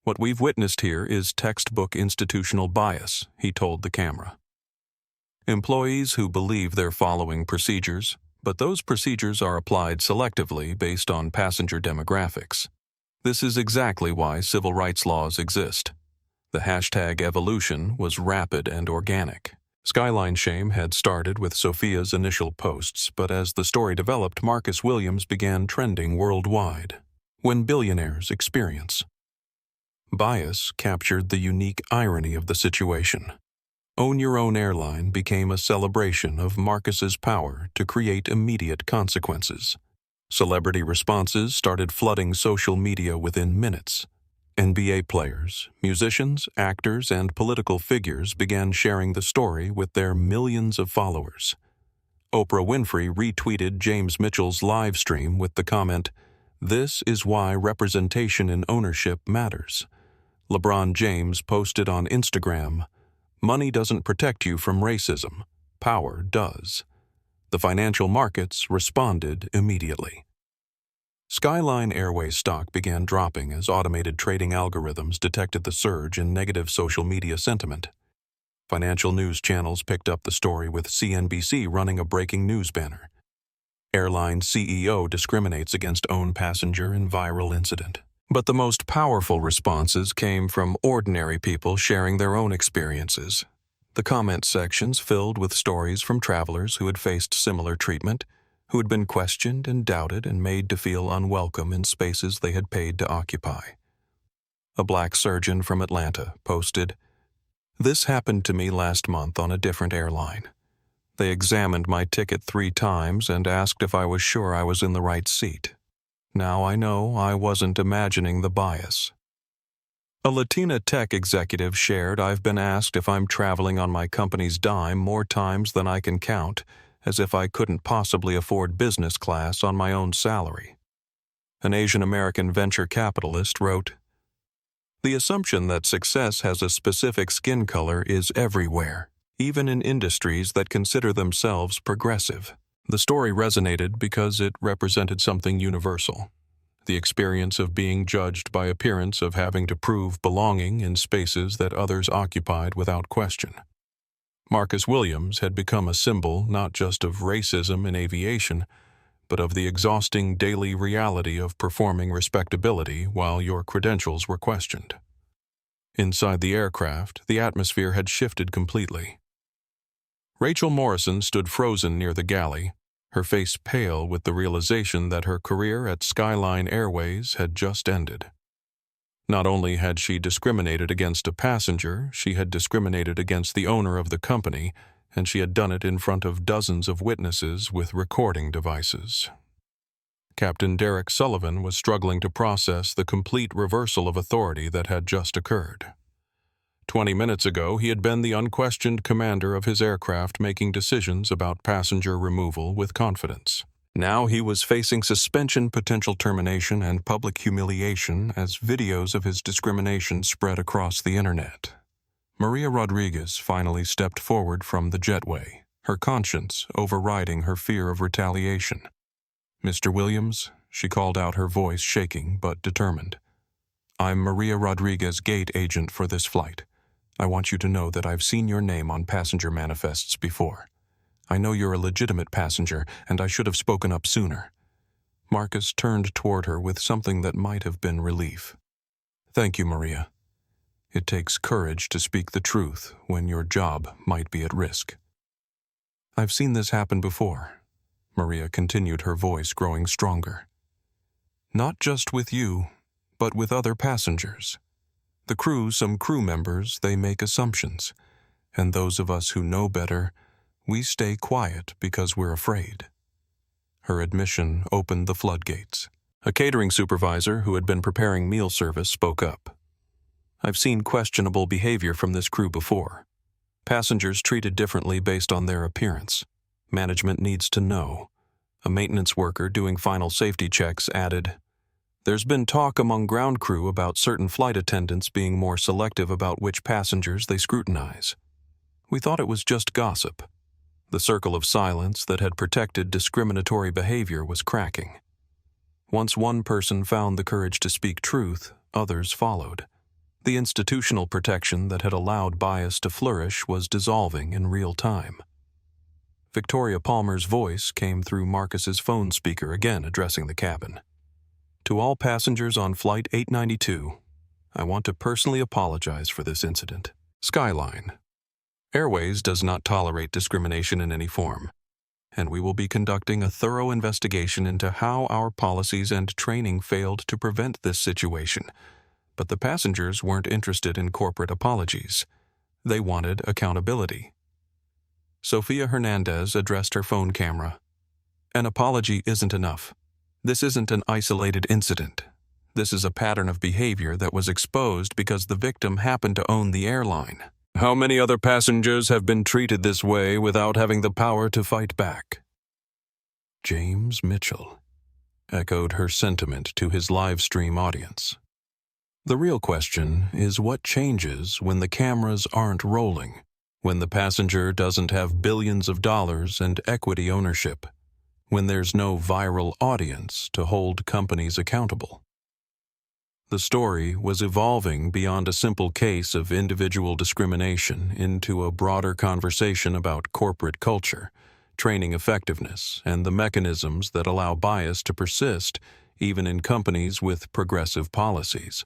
"What we've witnessed here is textbook institutional bias," he told the camera. Employees who believe they're following procedures, but those procedures are applied selectively based on passenger demographics. This is exactly why civil rights laws exist. The hashtag evolution was rapid and organic. Skyline shame had started with Sofia's initial posts, but as the story developed, Marcus Williams began trending worldwide. When billionaires experience bias captured the unique irony of the situation. Own Your Own Airline became a celebration of Marcus's power to create immediate consequences. Celebrity responses started flooding social media within minutes. NBA players, musicians, actors, and political figures began sharing the story with their millions of followers. Oprah Winfrey retweeted James Mitchell's live stream with the comment, "This is why representation in ownership matters." LeBron James posted on Instagram, "Money doesn't protect you from racism. Power does." The financial markets responded immediately. Skyline Airways stock began dropping as automated trading algorithms detected the surge in negative social media sentiment. Financial news channels picked up the story with CNBC running a breaking news banner. Airline CEO discriminates against own passenger in viral incident. But the most powerful responses came from ordinary people sharing their own experiences. The comment sections filled with stories from travelers who had faced similar treatment, who had been questioned and doubted and made to feel unwelcome in spaces they had paid to occupy. A black surgeon from Atlanta posted, "This happened to me last month on a different airline. They examined my ticket 3 times and asked if I was sure I was in the right seat. Now I know I wasn't imagining the bias." A Latina tech executive shared, "I've been asked if I'm traveling on my company's dime more times than I can count, as if I couldn't possibly afford business class on my own salary." An Asian American venture capitalist wrote, "The assumption that success has a specific skin color is everywhere, even in industries that consider themselves progressive." The story resonated because it represented something universal. The experience of being judged by appearance, of having to prove belonging in spaces that others occupied without question. Marcus Williams had become a symbol not just of racism in aviation, but of the exhausting daily reality of performing respectability while your credentials were questioned. Inside the aircraft, the atmosphere had shifted completely. Rachel Morrison stood frozen near the galley, her face pale with the realization that her career at Skyline Airways had just ended. Not only had she discriminated against a passenger, she had discriminated against the owner of the company, and she had done it in front of dozens of witnesses with recording devices. Captain Derek Sullivan was struggling to process the complete reversal of authority that had just occurred. 20 minutes ago, he had been the unquestioned commander of his aircraft, making decisions about passenger removal with confidence. Now he was facing suspension, potential termination, and public humiliation as videos of his discrimination spread across the internet. Maria Rodriguez finally stepped forward from the jetway, her conscience overriding her fear of retaliation. "Mr. Williams," she called out, her voice shaking but determined. "I'm Maria Rodriguez, gate agent for this flight. I want you to know that I've seen your name on passenger manifests before. I know you're a legitimate passenger, and I should have spoken up sooner." Marcus turned toward her with something that might have been relief. "Thank you, Maria. It takes courage to speak the truth when your job might be at risk." "I've seen this happen before," Maria continued, her voice growing stronger. "Not just with you, but with other passengers. Some crew members, they make assumptions, and those of us who know better, we stay quiet because we're afraid." Her admission opened the floodgates. A catering supervisor who had been preparing meal service spoke up. "I've seen questionable behavior from this crew before. Passengers treated differently based on their appearance. Management needs to know." A maintenance worker doing final safety checks added, "There's been talk among ground crew about certain flight attendants being more selective about which passengers they scrutinize. We thought it was just gossip." The circle of silence that had protected discriminatory behavior was cracking. Once one person found the courage to speak truth, others followed. The institutional protection that had allowed bias to flourish was dissolving in real time. Victoria Palmer's voice came through Marcus's phone speaker, again addressing the cabin. "To all passengers on Flight 892, I want to personally apologize for this incident. Skyline Airways does not tolerate discrimination in any form, and we will be conducting a thorough investigation into how our policies and training failed to prevent this situation. But the passengers weren't interested in corporate apologies. They wanted accountability." Sofia Hernandez addressed her phone camera. "An apology isn't enough. This isn't an isolated incident. This is a pattern of behavior that was exposed because the victim happened to own the airline. How many other passengers have been treated this way without having the power to fight back?" "James Mitchell," echoed her sentiment to his live stream audience. "The real question is what changes when the cameras aren't rolling, when the passenger doesn't have billions of dollars and equity ownership, when there's no viral audience to hold companies accountable." The story was evolving beyond a simple case of individual discrimination into a broader conversation about corporate culture, training effectiveness, and the mechanisms that allow bias to persist even in companies with progressive policies.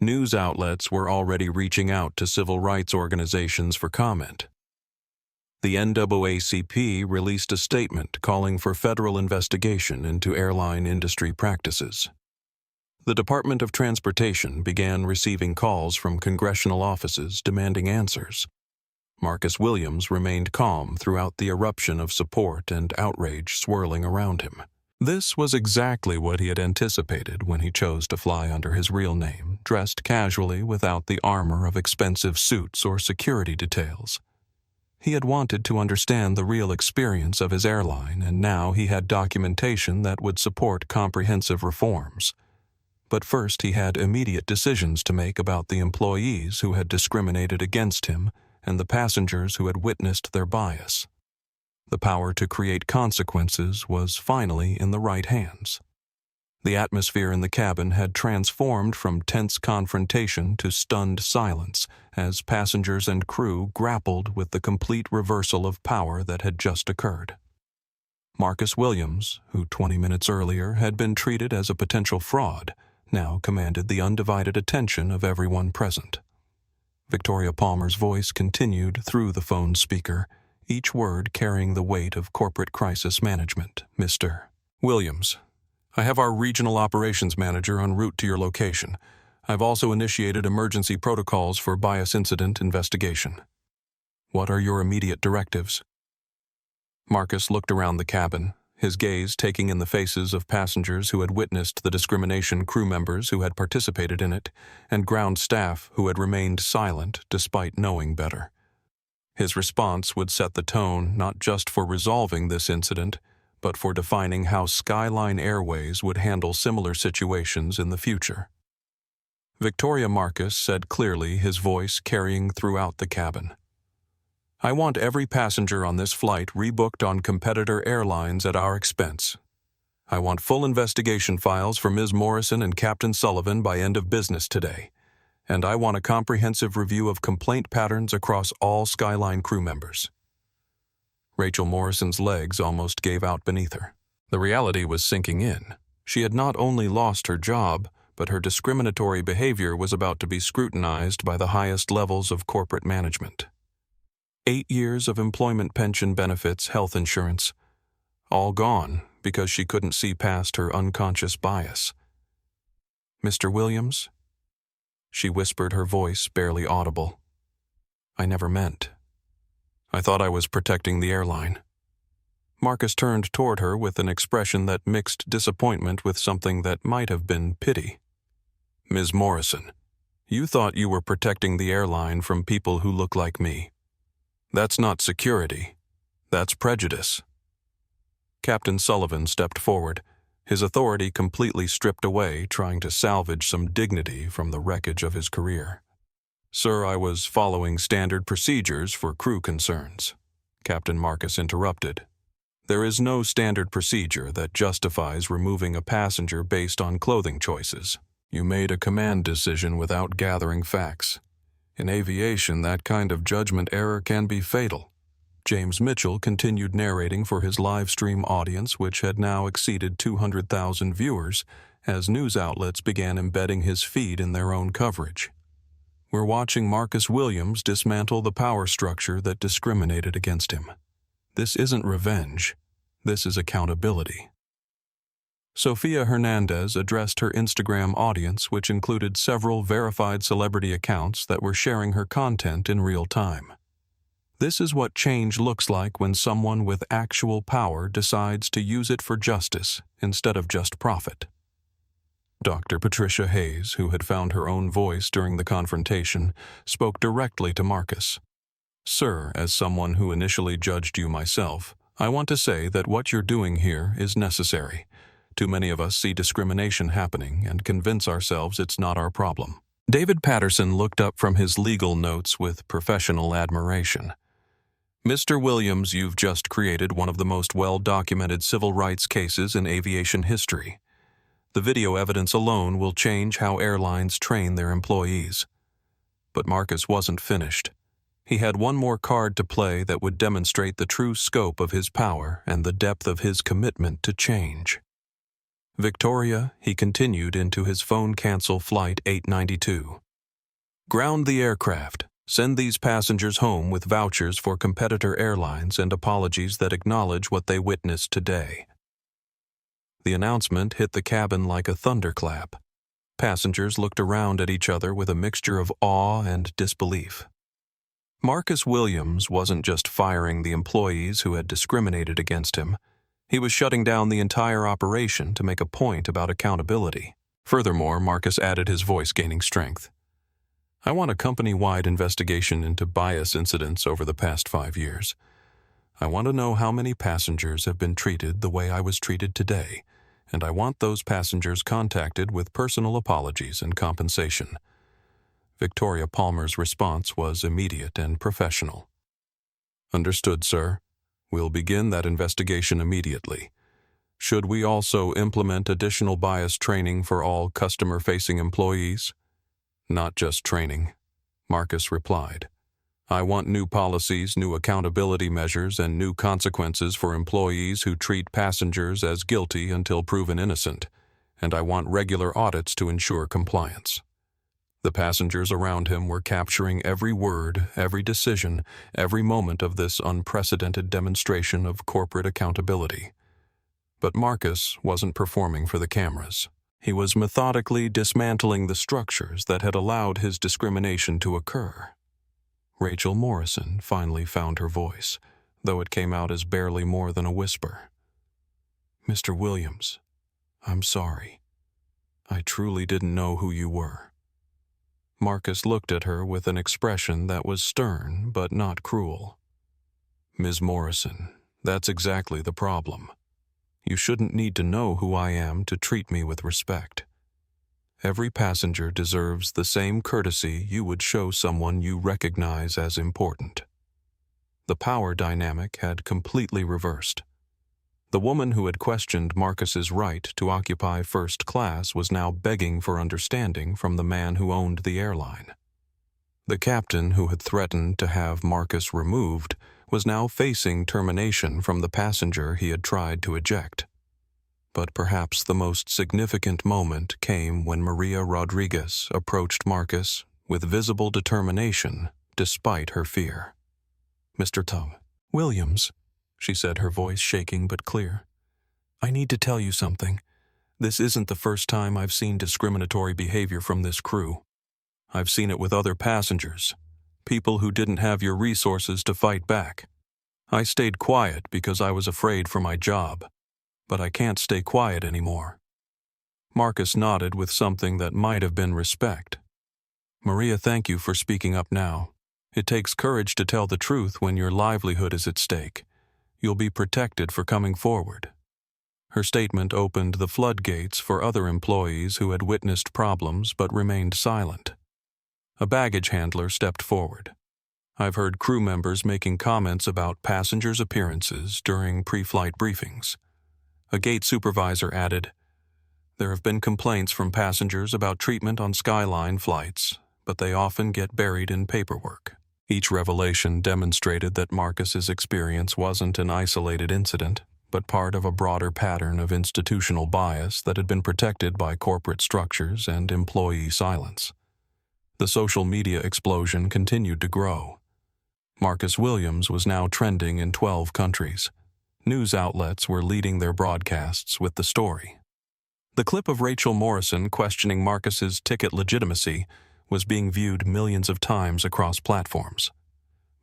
News outlets were already reaching out to civil rights organizations for comment. The NAACP released a statement calling for federal investigation into airline industry practices. The Department of Transportation began receiving calls from congressional offices demanding answers. Marcus Williams remained calm throughout the eruption of support and outrage swirling around him. This was exactly what he had anticipated when he chose to fly under his real name, dressed casually without the armor of expensive suits or security details. He had wanted to understand the real experience of his airline, and now he had documentation that would support comprehensive reforms. But first he had immediate decisions to make about the employees who had discriminated against him and the passengers who had witnessed their bias. The power to create consequences was finally in the right hands. The atmosphere in the cabin had transformed from tense confrontation to stunned silence as passengers and crew grappled with the complete reversal of power that had just occurred. Marcus Williams, who 20 minutes earlier had been treated as a potential fraud, now commanded the undivided attention of everyone present. Victoria Palmer's voice continued through the phone speaker, each word carrying the weight of corporate crisis management. Mr. Williams, I have our regional operations manager en route to your location. I've also initiated emergency protocols for bias incident investigation. What are your immediate directives? Marcus looked around the cabin, his gaze taking in the faces of passengers who had witnessed the discrimination, crew members who had participated in it, and ground staff who had remained silent despite knowing better. His response would set the tone not just for resolving this incident, but for defining how Skyline Airways would handle similar situations in the future. Victoria Marcus said clearly, his voice carrying throughout the cabin. I want every passenger on this flight rebooked on competitor airlines at our expense. I want full investigation files for Ms. Morrison and Captain Sullivan by end of business today. And I want a comprehensive review of complaint patterns across all Skyline crew members. Rachel Morrison's legs almost gave out beneath her. The reality was sinking in. She had not only lost her job, but her discriminatory behavior was about to be scrutinized by the highest levels of corporate management. 8 years of employment pension benefits, health insurance, all gone because she couldn't see past her unconscious bias. Mr. Williams? She whispered, her voice barely audible. I never meant. I thought I was protecting the airline. Marcus turned toward her with an expression that mixed disappointment with something that might have been pity. Ms. Morrison, you thought you were protecting the airline from people who look like me. That's not security. That's prejudice. Captain Sullivan stepped forward, his authority completely stripped away, trying to salvage some dignity from the wreckage of his career. Sir, I was following standard procedures for crew concerns. Captain Marcus interrupted. There is no standard procedure that justifies removing a passenger based on clothing choices. You made a command decision without gathering facts. In aviation, that kind of judgment error can be fatal. James Mitchell continued narrating for his live stream audience, which had now exceeded 200,000 viewers, as news outlets began embedding his feed in their own coverage. We're watching Marcus Williams dismantle the power structure that discriminated against him. This isn't revenge. This is accountability. Sofia Hernandez addressed her Instagram audience, which included several verified celebrity accounts that were sharing her content in real time. This is what change looks like when someone with actual power decides to use it for justice instead of just profit. Dr. Patricia Hayes, who had found her own voice during the confrontation, spoke directly to Marcus. Sir, as someone who initially judged you myself, I want to say that what you're doing here is necessary. Too many of us see discrimination happening and convince ourselves it's not our problem. David Patterson looked up from his legal notes with professional admiration. Mr. Williams, you've just created one of the most well-documented civil rights cases in aviation history. The video evidence alone will change how airlines train their employees. But Marcus wasn't finished. He had one more card to play that would demonstrate the true scope of his power and the depth of his commitment to change. Victoria, he continued into his phone cancel Flight 892. Ground the aircraft. Send these passengers home with vouchers for competitor airlines and apologies that acknowledge what they witnessed today. The announcement hit the cabin like a thunderclap. Passengers looked around at each other with a mixture of awe and disbelief. Marcus Williams wasn't just firing the employees who had discriminated against him. He was shutting down the entire operation to make a point about accountability. Furthermore, Marcus added, his voice gaining strength. I want a company-wide investigation into bias incidents over the past 5 years. I want to know how many passengers have been treated the way I was treated today, and I want those passengers contacted with personal apologies and compensation. Victoria Palmer's response was immediate and professional. Understood, sir. We'll begin that investigation immediately. Should we also implement additional bias training for all customer-facing employees? Not just training, Marcus replied. I want new policies, new accountability measures, and new consequences for employees who treat passengers as guilty until proven innocent, and I want regular audits to ensure compliance. The passengers around him were capturing every word, every decision, every moment of this unprecedented demonstration of corporate accountability. But Marcus wasn't performing for the cameras. He was methodically dismantling the structures that had allowed his discrimination to occur. Rachel Morrison finally found her voice, though it came out as barely more than a whisper. "Mr. Williams, I'm sorry. I truly didn't know who you were." Marcus looked at her with an expression that was stern but not cruel. "Ms. Morrison, that's exactly the problem. You shouldn't need to know who I am to treat me with respect. Every passenger deserves the same courtesy you would show someone you recognize as important." The power dynamic had completely reversed. The woman who had questioned Marcus's right to occupy first class was now begging for understanding from the man who owned the airline. The captain who had threatened to have Marcus removed was now facing termination from the passenger he had tried to eject. But perhaps the most significant moment came when Maria Rodriguez approached Marcus with visible determination despite her fear. "Mr. Williams," she said, her voice shaking but clear, "I need to tell you something. This isn't the first time I've seen discriminatory behavior from this crew. I've seen it with other passengers, people who didn't have your resources to fight back. I stayed quiet because I was afraid for my job, but I can't stay quiet anymore." Marcus nodded with something that might have been respect. "Maria, thank you for speaking up now. It takes courage to tell the truth when your livelihood is at stake. You'll be protected for coming forward." Her statement opened the floodgates for other employees who had witnessed problems but remained silent. A baggage handler stepped forward. "I've heard crew members making comments about passengers' appearances during pre-flight briefings." A gate supervisor added, "There have been complaints from passengers about treatment on Skyline flights, but they often get buried in paperwork." Each revelation demonstrated that Marcus's experience wasn't an isolated incident, but part of a broader pattern of institutional bias that had been protected by corporate structures and employee silence. The social media explosion continued to grow. Marcus Williams was now trending in 12 countries. News outlets were leading their broadcasts with the story. The clip of Rachel Morrison questioning Marcus's ticket legitimacy was being viewed millions of times across platforms.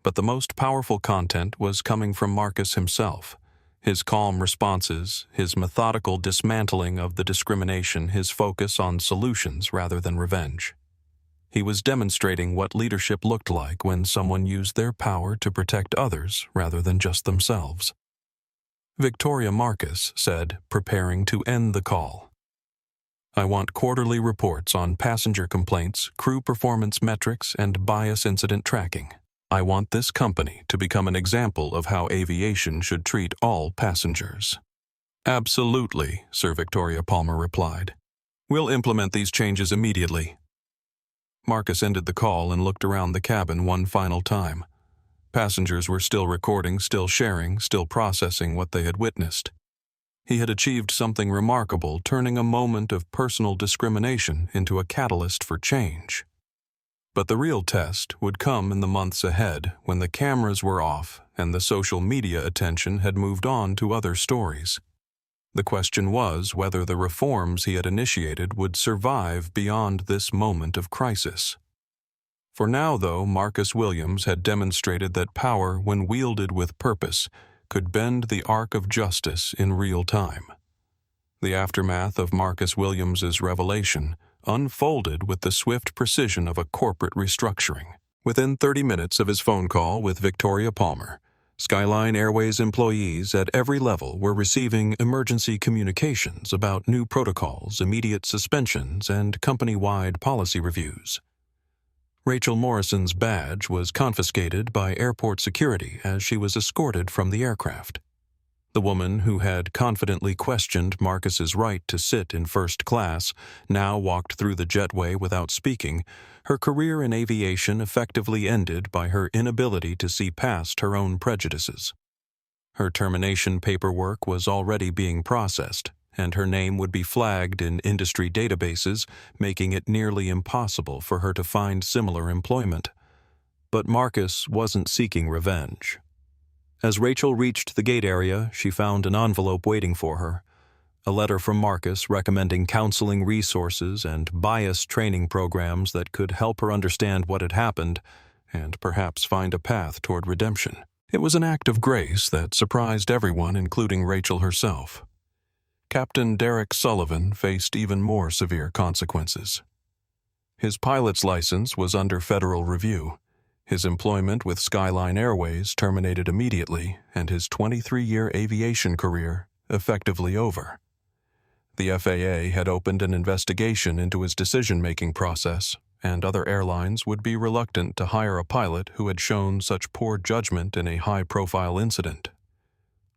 But the most powerful content was coming from Marcus himself. His calm responses, his methodical dismantling of the discrimination, his focus on solutions rather than revenge. He was demonstrating what leadership looked like when someone used their power to protect others rather than just themselves. Victoria Marcus said, preparing to end the call, "I want quarterly reports on passenger complaints, crew performance metrics, and bias incident tracking. I want this company to become an example of how aviation should treat all passengers." "Absolutely," Sir Victoria Palmer replied. "We'll implement these changes immediately." Marcus ended the call and looked around the cabin one final time. Passengers were still recording, still sharing, still processing what they had witnessed. He had achieved something remarkable, turning a moment of personal discrimination into a catalyst for change. But the real test would come in the months ahead when the cameras were off and the social media attention had moved on to other stories. The question was whether the reforms he had initiated would survive beyond this moment of crisis. For now, though, Marcus Williams had demonstrated that power, when wielded with purpose, could bend the arc of justice in real time. The aftermath of Marcus Williams's revelation unfolded with the swift precision of a corporate restructuring. Within 30 minutes of his phone call with Victoria Palmer, Skyline Airways employees at every level were receiving emergency communications about new protocols, immediate suspensions, and company-wide policy reviews. Rachel Morrison's badge was confiscated by airport security as she was escorted from the aircraft. The woman who had confidently questioned Marcus's right to sit in first class now walked through the jetway without speaking, her career in aviation effectively ended by her inability to see past her own prejudices. Her termination paperwork was already being processed, and her name would be flagged in industry databases, making it nearly impossible for her to find similar employment. But Marcus wasn't seeking revenge. As Rachel reached the gate area, she found an envelope waiting for her. A letter from Marcus recommending counseling resources and bias training programs that could help her understand what had happened and perhaps find a path toward redemption. It was an act of grace that surprised everyone, including Rachel herself. Captain Derek Sullivan faced even more severe consequences. His pilot's license was under federal review. His employment with Skyline Airways terminated immediately, and his 23-year aviation career effectively over. The FAA had opened an investigation into his decision-making process, and other airlines would be reluctant to hire a pilot who had shown such poor judgment in a high-profile incident.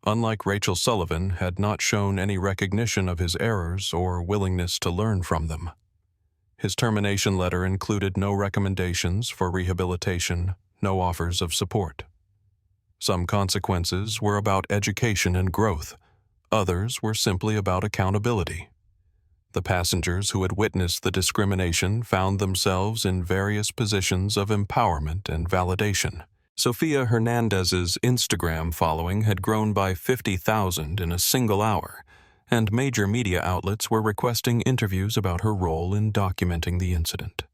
Unlike Rachel, Sullivan had not shown any recognition of his errors or willingness to learn from them. His termination letter included no recommendations for rehabilitation, no offers of support. Some consequences were about education and growth. Others were simply about accountability. The passengers who had witnessed the discrimination found themselves in various positions of empowerment and validation. Sofia Hernandez's Instagram following had grown by 50,000 in a single hour, and major media outlets were requesting interviews about her role in documenting the incident.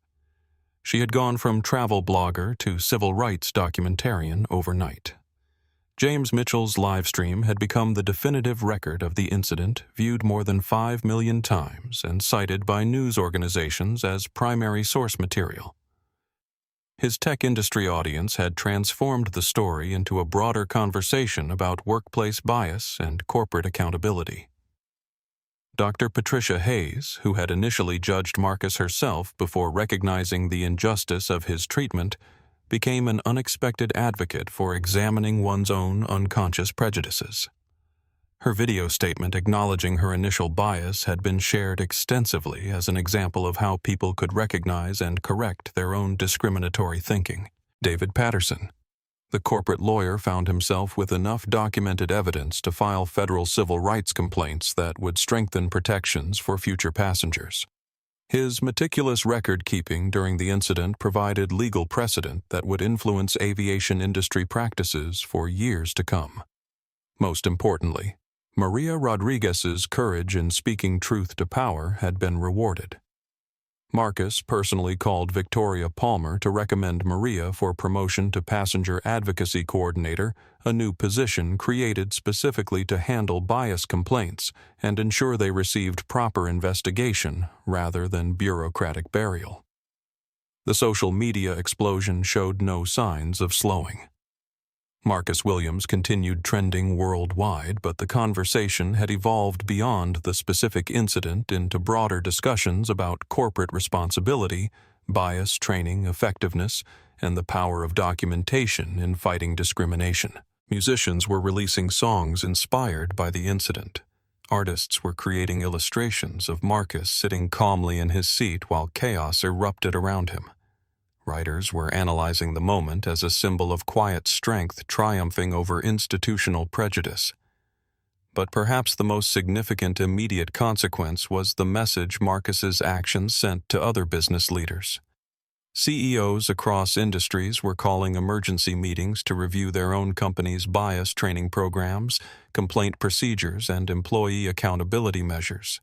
She had gone from travel blogger to civil rights documentarian overnight. James Mitchell's livestream had become the definitive record of the incident, viewed more than 5 million times and cited by news organizations as primary source material. His tech industry audience had transformed the story into a broader conversation about workplace bias and corporate accountability. Dr. Patricia Hayes, who had initially judged Marcus herself before recognizing the injustice of his treatment, became an unexpected advocate for examining one's own unconscious prejudices. Her video statement acknowledging her initial bias had been shared extensively as an example of how people could recognize and correct their own discriminatory thinking. David Patterson, the corporate lawyer, found himself with enough documented evidence to file federal civil rights complaints that would strengthen protections for future passengers. His meticulous record-keeping during the incident provided legal precedent that would influence aviation industry practices for years to come. Most importantly, Maria Rodriguez's courage in speaking truth to power had been rewarded. Marcus personally called Victoria Palmer to recommend Maria for promotion to Passenger Advocacy Coordinator, a new position created specifically to handle bias complaints and ensure they received proper investigation rather than bureaucratic burial. The social media explosion showed no signs of slowing. Marcus Williams continued trending worldwide, but the conversation had evolved beyond the specific incident into broader discussions about corporate responsibility, bias training effectiveness, and the power of documentation in fighting discrimination. Musicians were releasing songs inspired by the incident. Artists were creating illustrations of Marcus sitting calmly in his seat while chaos erupted around him. Writers were analyzing the moment as a symbol of quiet strength triumphing over institutional prejudice. But perhaps the most significant immediate consequence was the message Marcus's actions sent to other business leaders. CEOs across industries were calling emergency meetings to review their own company's bias training programs, complaint procedures, and employee accountability measures.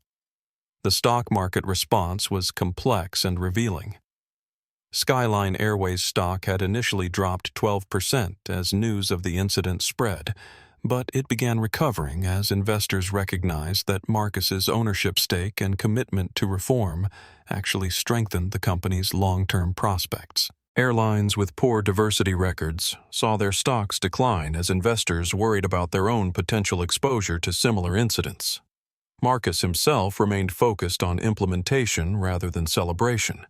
The stock market response was complex and revealing. Skyline Airways stock had initially dropped 12% as news of the incident spread, but it began recovering as investors recognized that Marcus's ownership stake and commitment to reform actually strengthened the company's long-term prospects. Airlines with poor diversity records saw their stocks decline as investors worried about their own potential exposure to similar incidents. Marcus himself remained focused on implementation rather than celebration.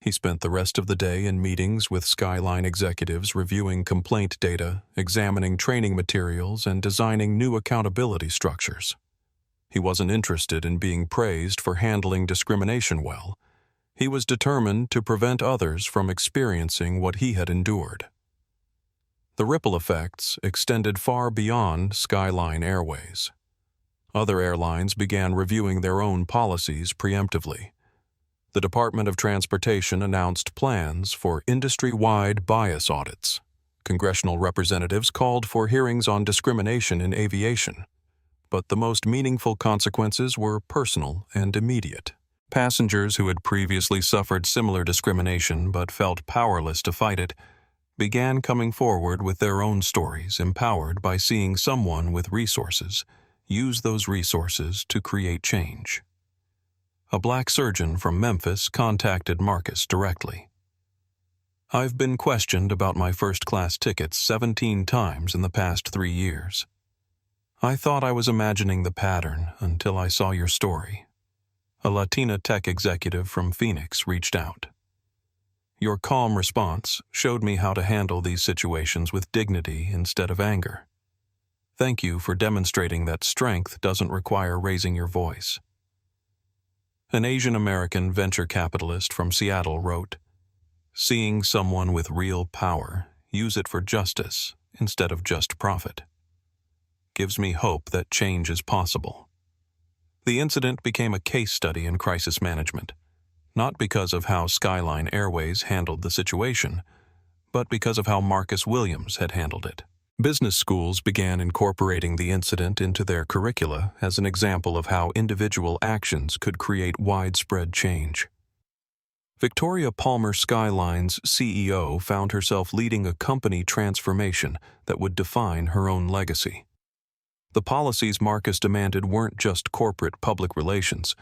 He spent the rest of the day in meetings with Skyline executives reviewing complaint data, examining training materials, and designing new accountability structures. He wasn't interested in being praised for handling discrimination well. He was determined to prevent others from experiencing what he had endured. The ripple effects extended far beyond Skyline Airways. Other airlines began reviewing their own policies preemptively. The Department of Transportation announced plans for industry-wide bias audits. Congressional representatives called for hearings on discrimination in aviation. But the most meaningful consequences were personal and immediate. Passengers who had previously suffered similar discrimination but felt powerless to fight it began coming forward with their own stories, empowered by seeing someone with resources use those resources to create change. A black surgeon from Memphis contacted Marcus directly. "I've been questioned about my first-class tickets 17 times in the past 3 years. I thought I was imagining the pattern until I saw your story." A Latina tech executive from Phoenix reached out. "Your calm response showed me how to handle these situations with dignity instead of anger. Thank you for demonstrating that strength doesn't require raising your voice." An Asian American venture capitalist from Seattle wrote, "Seeing someone with real power use it for justice instead of just profit gives me hope that change is possible." The incident became a case study in crisis management, not because of how Skyline Airways handled the situation, but because of how Marcus Williams had handled it. Business schools began incorporating the incident into their curricula as an example of how individual actions could create widespread change. Victoria Palmer Skyline's CEO found herself leading a company transformation that would define her own legacy. The policies Marcus demanded weren't just corporate public relations.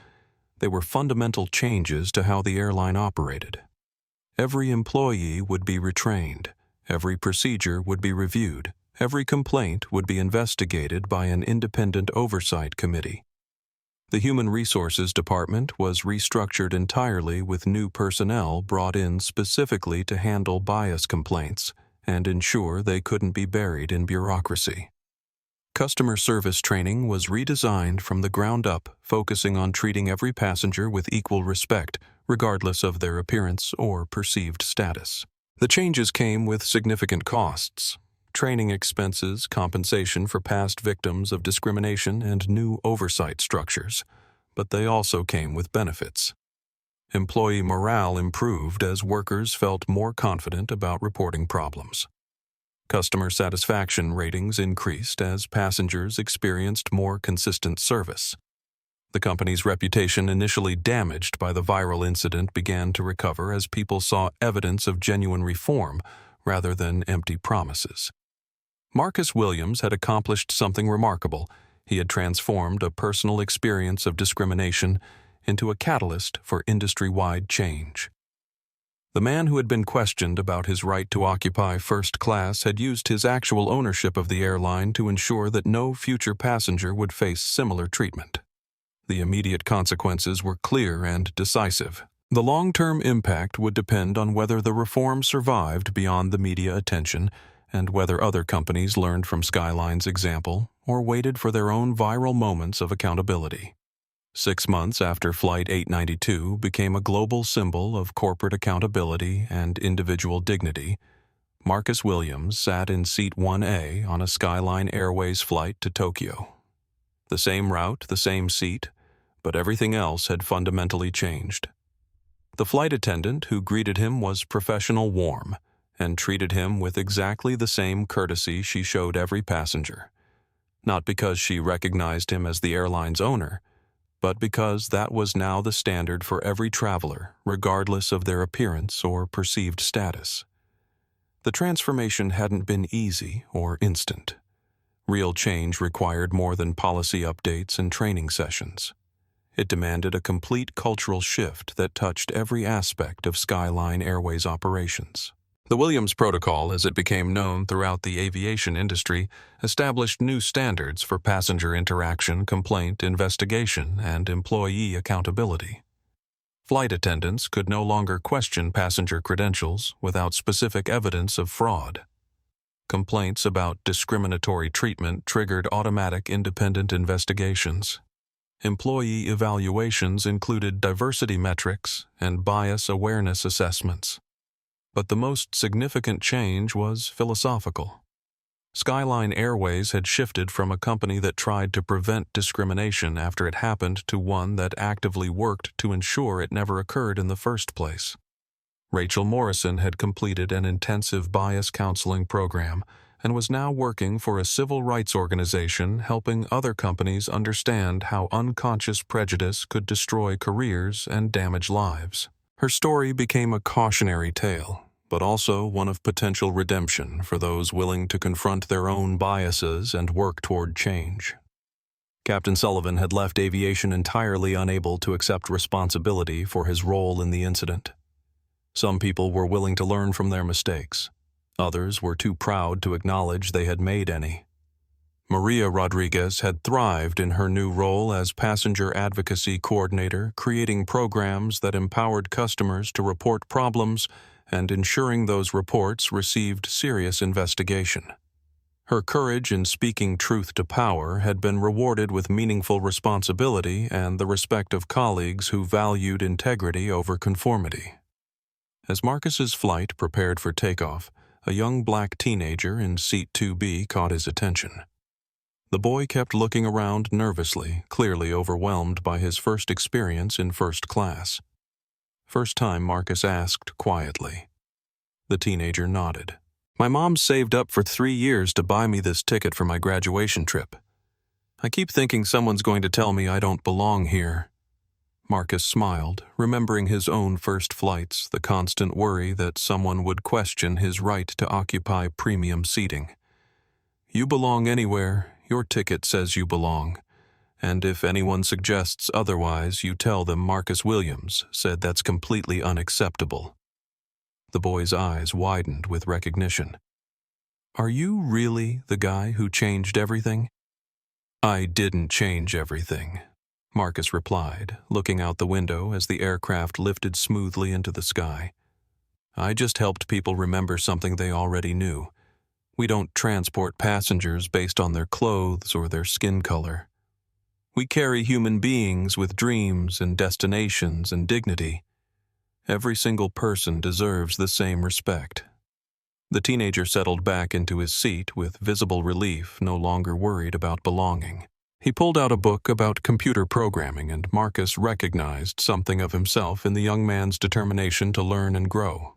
They were fundamental changes to how the airline operated. Every employee would be retrained, every procedure would be reviewed, every complaint would be investigated by an independent oversight committee. The Human Resources Department was restructured entirely with new personnel brought in specifically to handle bias complaints and ensure they couldn't be buried in bureaucracy. Customer service training was redesigned from the ground up, focusing on treating every passenger with equal respect, regardless of their appearance or perceived status. The changes came with significant costs: training expenses, compensation for past victims of discrimination, and new oversight structures. But they also came with benefits. Employee morale improved as workers felt more confident about reporting problems. Customer satisfaction ratings increased as passengers experienced more consistent service. The company's reputation, initially damaged by the viral incident, began to recover as people saw evidence of genuine reform rather than empty promises. Marcus Williams had accomplished something remarkable. He had transformed a personal experience of discrimination into a catalyst for industry-wide change. The man who had been questioned about his right to occupy first class had used his actual ownership of the airline to ensure that no future passenger would face similar treatment. The immediate consequences were clear and decisive. The long-term impact would depend on whether the reform survived beyond the media attention and whether other companies learned from Skyline's example or waited for their own viral moments of accountability. 6 months after Flight 892 became a global symbol of corporate accountability and individual dignity, Marcus Williams sat in Seat 1A on a Skyline Airways flight to Tokyo. The same route, the same seat, but everything else had fundamentally changed. The flight attendant who greeted him was professional warm and treated him with exactly the same courtesy she showed every passenger, not because she recognized him as the airline's owner, but because that was now the standard for every traveler, regardless of their appearance or perceived status. The transformation hadn't been easy or instant. Real change required more than policy updates and training sessions. It demanded a complete cultural shift that touched every aspect of Skyline Airways operations. The Williams Protocol, as it became known throughout the aviation industry, established new standards for passenger interaction, complaint, investigation, and employee accountability. Flight attendants could no longer question passenger credentials without specific evidence of fraud. Complaints about discriminatory treatment triggered automatic independent investigations. Employee evaluations included diversity metrics and bias awareness assessments. But the most significant change was philosophical. Skyline Airways had shifted from a company that tried to prevent discrimination after it happened to one that actively worked to ensure it never occurred in the first place. Rachel Morrison had completed an intensive bias counseling program and was now working for a civil rights organization helping other companies understand how unconscious prejudice could destroy careers and damage lives. Her story became a cautionary tale, but also one of potential redemption for those willing to confront their own biases and work toward change. Captain Sullivan had left aviation entirely unable to accept responsibility for his role in the incident. Some people were willing to learn from their mistakes. Others were too proud to acknowledge they had made any. Maria Rodriguez had thrived in her new role as passenger advocacy coordinator, creating programs that empowered customers to report problems and ensuring those reports received serious investigation. Her courage in speaking truth to power had been rewarded with meaningful responsibility and the respect of colleagues who valued integrity over conformity. As Marcus's flight prepared for takeoff, a young black teenager in seat 2B caught his attention. The boy kept looking around nervously, clearly overwhelmed by his first experience in first class. First time, Marcus asked quietly. The teenager nodded. My mom saved up for 3 years to buy me this ticket for my graduation trip. I keep thinking someone's going to tell me I don't belong here. Marcus smiled, remembering his own first flights, the constant worry that someone would question his right to occupy premium seating. You belong anywhere, your ticket says you belong. And if anyone suggests otherwise, you tell them Marcus Williams said that's completely unacceptable. The boy's eyes widened with recognition. Are you really the guy who changed everything? I didn't change everything, Marcus replied, looking out the window as the aircraft lifted smoothly into the sky. I just helped people remember something they already knew. We don't transport passengers based on their clothes or their skin color. We carry human beings with dreams and destinations and dignity. Every single person deserves the same respect. The teenager settled back into his seat with visible relief, no longer worried about belonging. He pulled out a book about computer programming, and Marcus recognized something of himself in the young man's determination to learn and grow.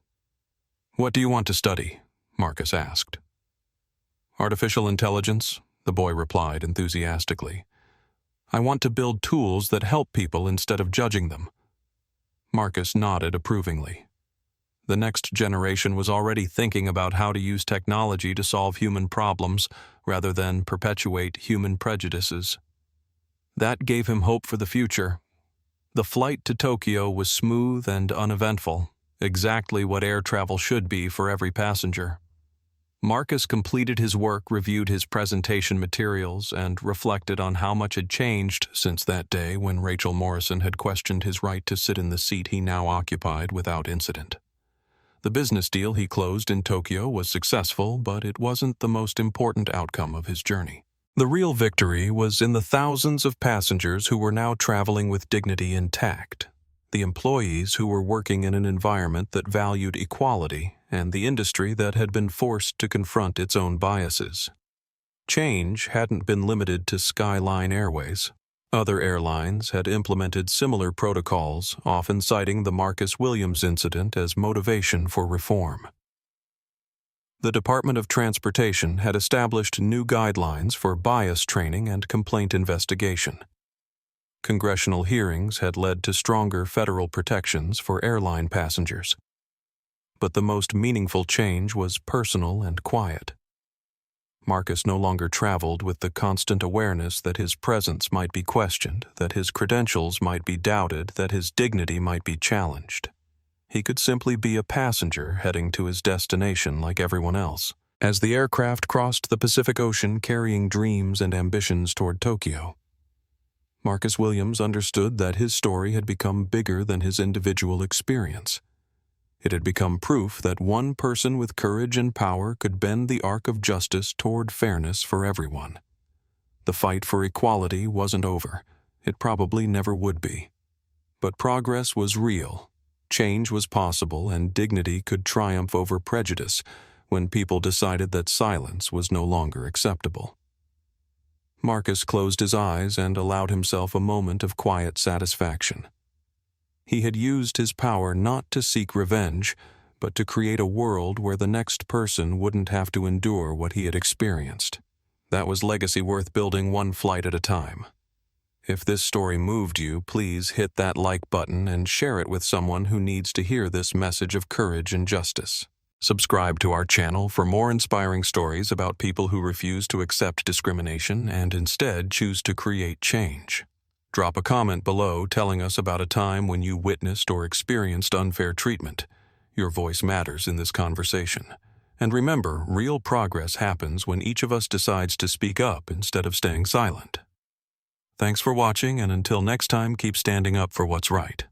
What do you want to study? Marcus asked. Artificial intelligence, the boy replied enthusiastically. I want to build tools that help people instead of judging them. Marcus nodded approvingly. The next generation was already thinking about how to use technology to solve human problems rather than perpetuate human prejudices. That gave him hope for the future. The flight to Tokyo was smooth and uneventful, exactly what air travel should be for every passenger. Marcus completed his work, reviewed his presentation materials, and reflected on how much had changed since that day when Rachel Morrison had questioned his right to sit in the seat he now occupied without incident. The business deal he closed in Tokyo was successful, but it wasn't the most important outcome of his journey. The real victory was in the thousands of passengers who were now traveling with dignity intact, the employees who were working in an environment that valued equality, and the industry that had been forced to confront its own biases. Change hadn't been limited to Skyline Airways. Other airlines had implemented similar protocols, often citing the Marcus Williams incident as motivation for reform. The Department of Transportation had established new guidelines for bias training and complaint investigation. Congressional hearings had led to stronger federal protections for airline passengers. But the most meaningful change was personal and quiet. Marcus no longer traveled with the constant awareness that his presence might be questioned, that his credentials might be doubted, that his dignity might be challenged. He could simply be a passenger heading to his destination like everyone else. As the aircraft crossed the Pacific Ocean carrying dreams and ambitions toward Tokyo, Marcus Williams understood that his story had become bigger than his individual experience. It had become proof that one person with courage and power could bend the arc of justice toward fairness for everyone. The fight for equality wasn't over. It probably never would be. But progress was real. Change was possible, and dignity could triumph over prejudice, when people decided that silence was no longer acceptable. Marcus closed his eyes and allowed himself a moment of quiet satisfaction. He had used his power not to seek revenge, but to create a world where the next person wouldn't have to endure what he had experienced. That was legacy worth building one flight at a time. If this story moved you, please hit that like button and share it with someone who needs to hear this message of courage and justice. Subscribe to our channel for more inspiring stories about people who refuse to accept discrimination and instead choose to create change. Drop a comment below telling us about a time when you witnessed or experienced unfair treatment. Your voice matters in this conversation. And remember, real progress happens when each of us decides to speak up instead of staying silent. Thanks for watching, and until next time, keep standing up for what's right.